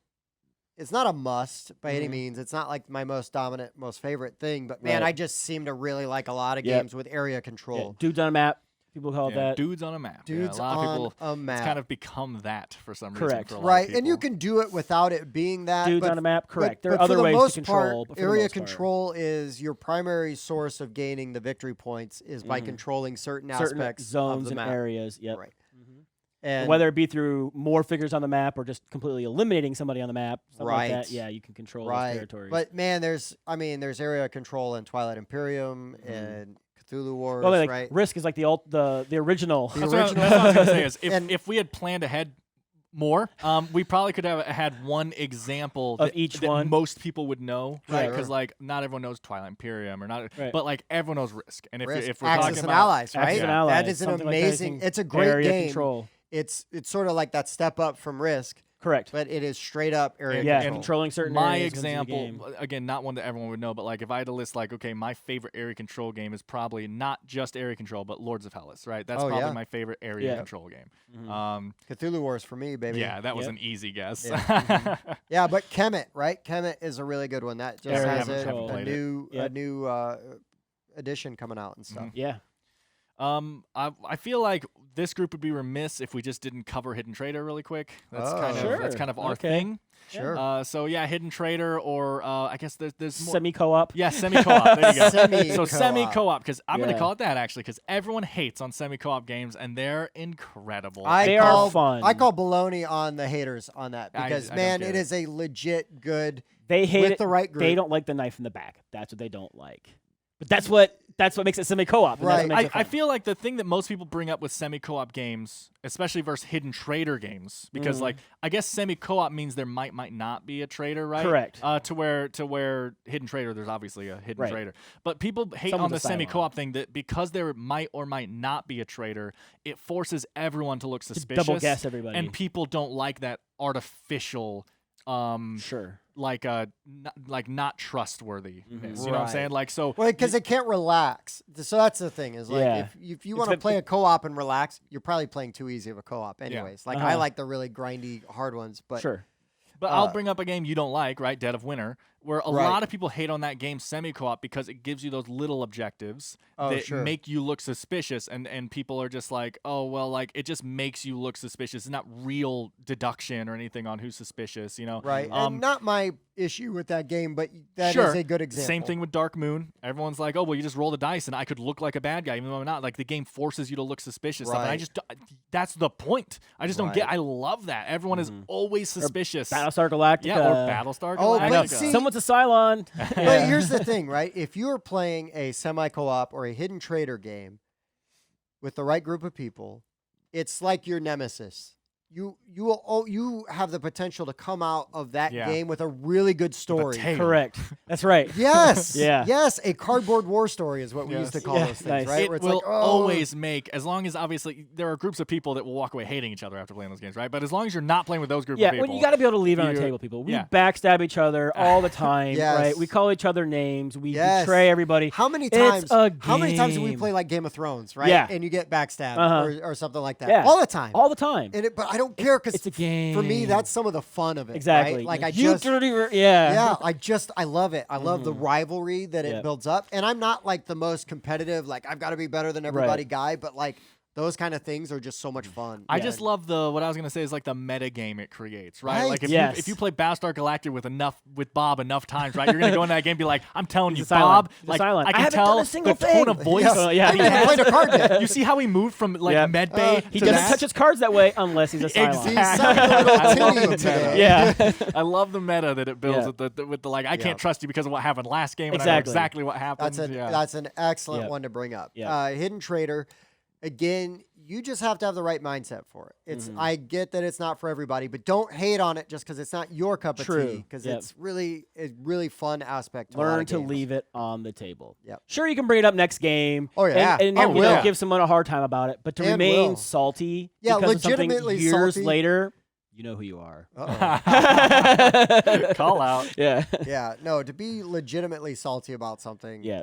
is not a must by any means. It's not like my most dominant, most favorite thing. But man, I just seem to really like a lot of games with area control. Yeah. Dudes on a map. People call it that. Dudes on a map. Dudes a lot of people, on a map. It's kind of become that for some reason. Correct. For a lot of people. And you can do it without it being that. Dudes on a map, correct. There are but other for the ways most to control. Part, but for the area most part. control is your primary source of gaining the victory points is by controlling certain aspects zones of the and map. areas. Yep. Right. And whether it be through more figures on the map or just completely eliminating somebody on the map, something like that, yeah, you can control those territories. But man, there's area control in Twilight Imperium and Cthulhu Wars, like right? Risk is like the original. That's what I was going to say is if we had planned ahead more, we probably could have had one example of that, each that one most people would know, right? Sure. Because like not everyone knows Twilight Imperium or not, but like everyone knows Risk. And if we're Axis talking and about Allies, right? Axis and Allies, that is an amazing. It's a great area game. Control. It's sort of like that step up from Risk. Correct. But it is straight up area And control. Controlling certain my areas. example, again, not one that everyone would know, but like if I had to list like, okay, my favorite area control game is probably not just area control, but Lords of Hellas, right? That's probably my favorite area control game. Cthulhu Wars for me, baby. Yeah, that was an easy guess. Yeah, but Kemet, right? Kemet is a really good one. That just has a new edition coming out and stuff. Yeah. I feel like this group would be remiss if we just didn't cover Hidden Trader really quick. That's kind of our thing. Sure. So yeah, Hidden Trader, or I guess there's more. Semi-co-op. Yeah, semi-co-op. There you go. Semi-co-op. So semi-co-op, because I'm going to call it that actually, because everyone hates on semi-co-op games, and they're incredible. They are fun. I call baloney on the haters on that because man, it is a legit good. They hate with it. The right group. They don't like the knife in the back. That's what they don't like. But that's what makes it semi-co-op. Right. I feel like the thing that most people bring up with semi-co-op games, especially versus Hidden Trader games, because like I guess semi-co-op means there might not be a trader, right? Correct. To where Hidden Trader, there's obviously a Hidden Trader. But people hate on the semi-co-op thing that because there might or might not be a trader, it forces everyone to look suspicious. Double guess everybody. And people don't like that artificial like not trustworthy. You know what I'm saying? Like so because it can't relax. So that's the thing is like if you want to play a co-op and relax, you're probably playing too easy of a co-op anyways. Like I like the really grindy hard ones, but But I'll bring up a game you don't like, right? Dead of Winter. where a Right. lot of people hate on that game semi-co-op because it gives you those little objectives Oh, that sure. make you look suspicious, and people are just like, oh, well, like, it just makes you look suspicious. It's not real deduction or anything on who's suspicious, you know? Right. And not my issue with that game, but that is Sure. a good example. Same thing with Dark Moon. Everyone's like, oh, well, you just roll the dice and I could look like a bad guy, even though I'm not. Like, the game forces you to look suspicious. Stuff, and I Right. just, that's the point. I just don't get, Right. I love that. Everyone is always suspicious. Battlestar Galactica. Yeah, or Battlestar Oh, but Galactica. see- Someone's a Cylon. But here's the thing, right? If you're playing a semi-co-op or a hidden trader game with the right group of people, it's like your nemesis. You have the potential to come out of that Yeah. game with a really good story. tail. Correct. That's right. Yes. Yeah. Yes. A cardboard war story is what we used to Yes. call Yeah, those things, nice. right? It Where it's will like, oh, always make, as long as obviously there are groups of people that will walk away hating each other after playing those games, right? But as long as you're not playing with those group Yeah, of people, well, you got to be able to leave it on the you- table, people. We yeah. backstab each other all the time, Yes. right? We call each other names. We Yes. betray everybody. How many It's times? a How many times do we game. play like Game of Thrones, right? Yeah. And you get backstabbed or something like that Yeah. all the time. All the time. But I don't care because It's a game. for me, that's some of the fun of it. exactly. Right? Like I You just. dirty yeah. Yeah, I love it. I love the rivalry that it Yep. builds up. And I'm not like the most competitive, like I've got to be better than everybody guy, but like those kind of things are just so much fun. I Yeah. just love what I was gonna say is like the meta game it creates, right? Right. Like Yes. if you play Battlestar Galactica with Bob enough times, right? You're gonna go in that game and be like, I'm telling you, He's a Cylon. Bob, He's a like Cylon. I I can haven't tell done a single the tone of thing. voice. Yeah. Yeah. I haven't even played a card yet. You see how he moved from like Yep. med bay He to doesn't that? touch his cards that way unless he's a Cylon. He sounded a little I love tinny the today. Yeah. I love the meta that it builds Yeah. with the like I Yeah. can't trust you because of what happened last game. And I know Exactly. exactly what happened. That's an excellent Yep. one to bring up. Yep. Hidden Trader, again, you just have to have the right mindset for it. It's I get that it's not for everybody, but don't hate on it just because it's not your cup of True. tea. Because Yep. it's really fun aspect. To a lot Learn of to games. leave it on the table. Yep. Sure, you can bring it up next game. Oh, yeah. and I you know, will. give someone a hard time about it, but to And remain will. salty Yeah, because of something legitimately years salty. later, you know who you are. Uh-oh. Call out. Yeah. Yeah, no, to be legitimately salty about something, Yeah.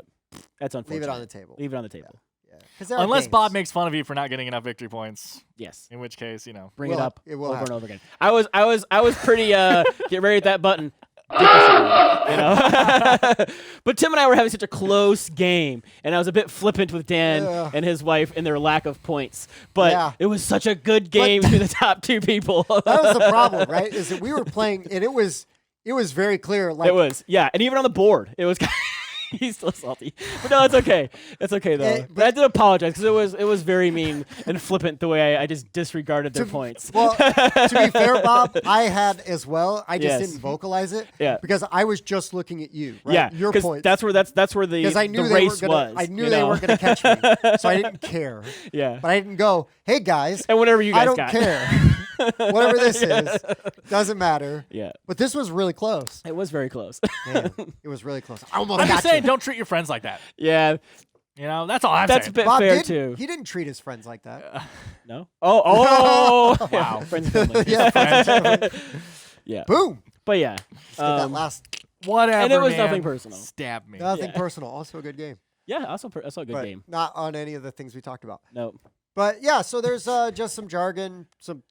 That's unfortunate. leave it on the table. Leave it on the table. Yeah. 'Cause there are Unless games. Bob makes fun of you for not getting enough victory points, Yes. in which case, you know. Bring Will it up it will over happen. and over again. I was pretty get ready at that button. Get this one, you know? But Tim and I were having such a close game, and I was a bit flippant with Dan Yeah. and his wife in their lack of points. But Yeah. it was such a good game to the top two people. That was the problem, right? Is that we were playing, and it was very clear. Like It was, yeah, and even on the board, it was. He's still salty, but no, it's okay. It's okay though. But I did apologize because it was very mean and flippant the way I just disregarded their points. Well, to be fair, Bob, I had as well. I just Yes. didn't vocalize it. Yeah. Because I was just looking at you. Right? Yeah, Your 'cause point. that's where the Because I knew the they race were gonna, was. I knew you they know? weren't going to catch me, so I didn't care. Yeah, But I didn't go, hey guys, and whatever you guys I don't got. care. Whatever this is, doesn't matter. Yeah, But this was really close. it was very close. Man, it was really close. I almost I'm got just saying, you. don't treat your friends like that. Yeah, You know, that's all I'm that's a saying. bit Bob fair didn't, too. He didn't treat his friends like that. No. Oh. Wow. Friends and family. Yeah. Yeah. Boom. But yeah. Did that last. Whatever. And it was man. nothing personal. Stab me. Nothing personal. Also a good game. Yeah. Also a good But game. not on any of the things we talked about. No. But yeah, so there's just some jargon, some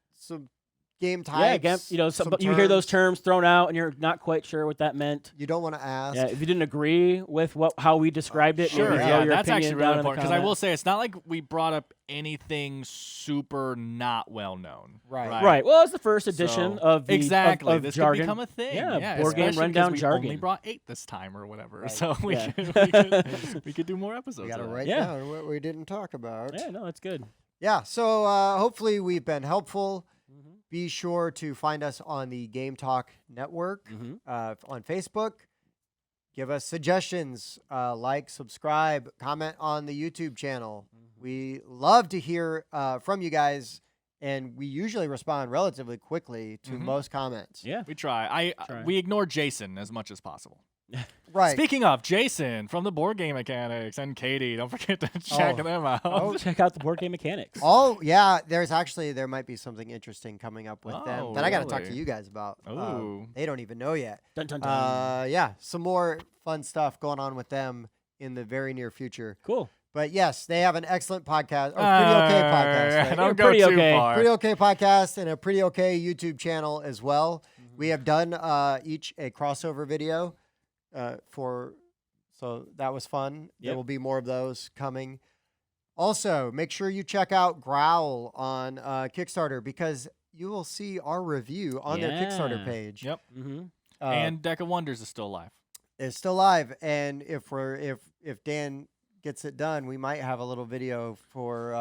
game types. Yeah. Again, you know, some you hear those terms terms thrown out, and you're not quite sure what that meant. you don't want to ask. Yeah. If you didn't agree with how we described it, Sure, maybe throw yeah, your that's opinion actually down really in the important because I will comments. say it's not like we brought up anything super not well known. Right. Right. Well, it's the first edition So- of the exactly. of this jargon. could become a thing. Yeah, board game especially 'cause rundown we jargon. only brought 8 this time or whatever, Right. so we, Yeah. we could do more episodes. We got to of that. write Yeah. down what we didn't talk about. Yeah. No, it's good. Yeah, so hopefully we've been helpful. Mm-hmm. Be sure to find us on the Game Talk Network Mm-hmm. on Facebook. Give us suggestions, like, subscribe, comment on the YouTube channel. Mm-hmm. We love to hear from you guys, and we usually respond relatively quickly to Mhm. most comments. Yeah. We try. Try. We ignore Jason as much as possible. Right. Speaking of Jason from the Board Game Mechanics and Katie, don't forget to check them out. Check out the board game mechanics. Oh, yeah, there might be something interesting coming up with them Oh, that I got to talk to really? you guys about. Ooh. They don't even know yet. Dun, dun, dun. Yeah, some more fun stuff going on with them in the very near future. Cool. But yes, they have an excellent podcast, or pretty okay podcast, right? Don't go Pretty too okay. far. Pretty okay podcast and a pretty okay YouTube channel as well. We have done each a crossover video. So that was fun. There Yep. will be more of those coming. Also, make sure you check out Growl on Kickstarter because you will see our review on their Kickstarter Yeah. page. Yep. Mm-hmm. And Deck of Wonders is still alive. It's still live, and if Dan gets it done, we might have a little video for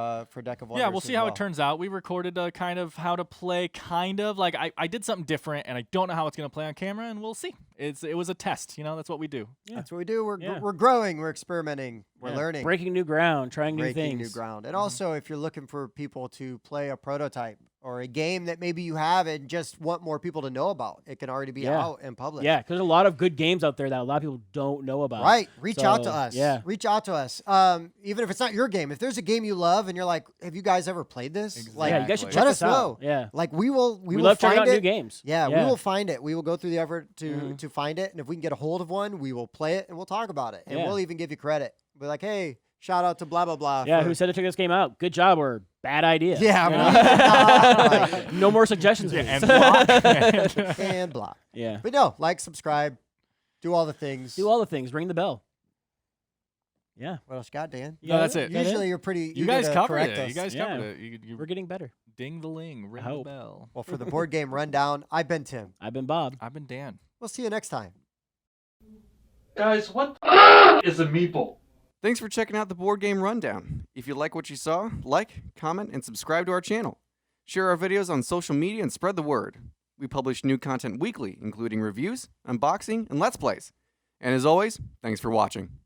Deck of Wonders. Yeah, we'll see as how well. it turns out. We recorded kind of how to play, kind of like I did something different, and I don't know how it's gonna play on camera, and we'll see. It was a test, that's what we do. Yeah. That's what we do. Yeah. We're growing. We're experimenting. We're Yeah. learning. Breaking new ground, trying new Breaking things. new ground. And also, if you're looking for people to play a prototype or a game that maybe you have and just want more people to know about, it can already be Yeah. out and published. Yeah, because there's a lot of good games out there that a lot of people don't know about. Right. Reach out to So, us. yeah. Reach out to us. Even if it's not your game, if there's a game you love and you're like, have you guys ever played this? Like, Yeah, you guys should Let check us us out. know. Yeah. like we will love checking find out it. new games. Yeah, we will find it. We will go through the effort Mm-hmm. to find it. And if we can get a hold of one, we will play it and we'll talk about it. And Yeah. we'll even give you credit. Be like, hey, shout out to blah, blah, blah. Yeah, for- who said to check this game out? Good job or bad idea. Yeah, You we know? did not like it. No more suggestions. Yeah, please. and block. And blah. Yeah. But no, like, subscribe, do all the things. Do all the things. Ring the bell. Yeah. What else you got, Dan? You No, got that's it. Usually you're pretty You eager guys to covered correct it. us. You guys Yeah. covered it. You We're getting better. ding the ling, ring the hope. bell. Well, for the board game rundown, I've been Tim. I've been Bob. I've been Dan. We'll see you next time. Guys, what is a meeple? Thanks for checking out the Board Game Rundown. If you like what you saw, like, comment, and subscribe to our channel. Share our videos on social media and spread the word. We publish new content weekly, including reviews, unboxing, and Let's Plays. And as always, thanks for watching.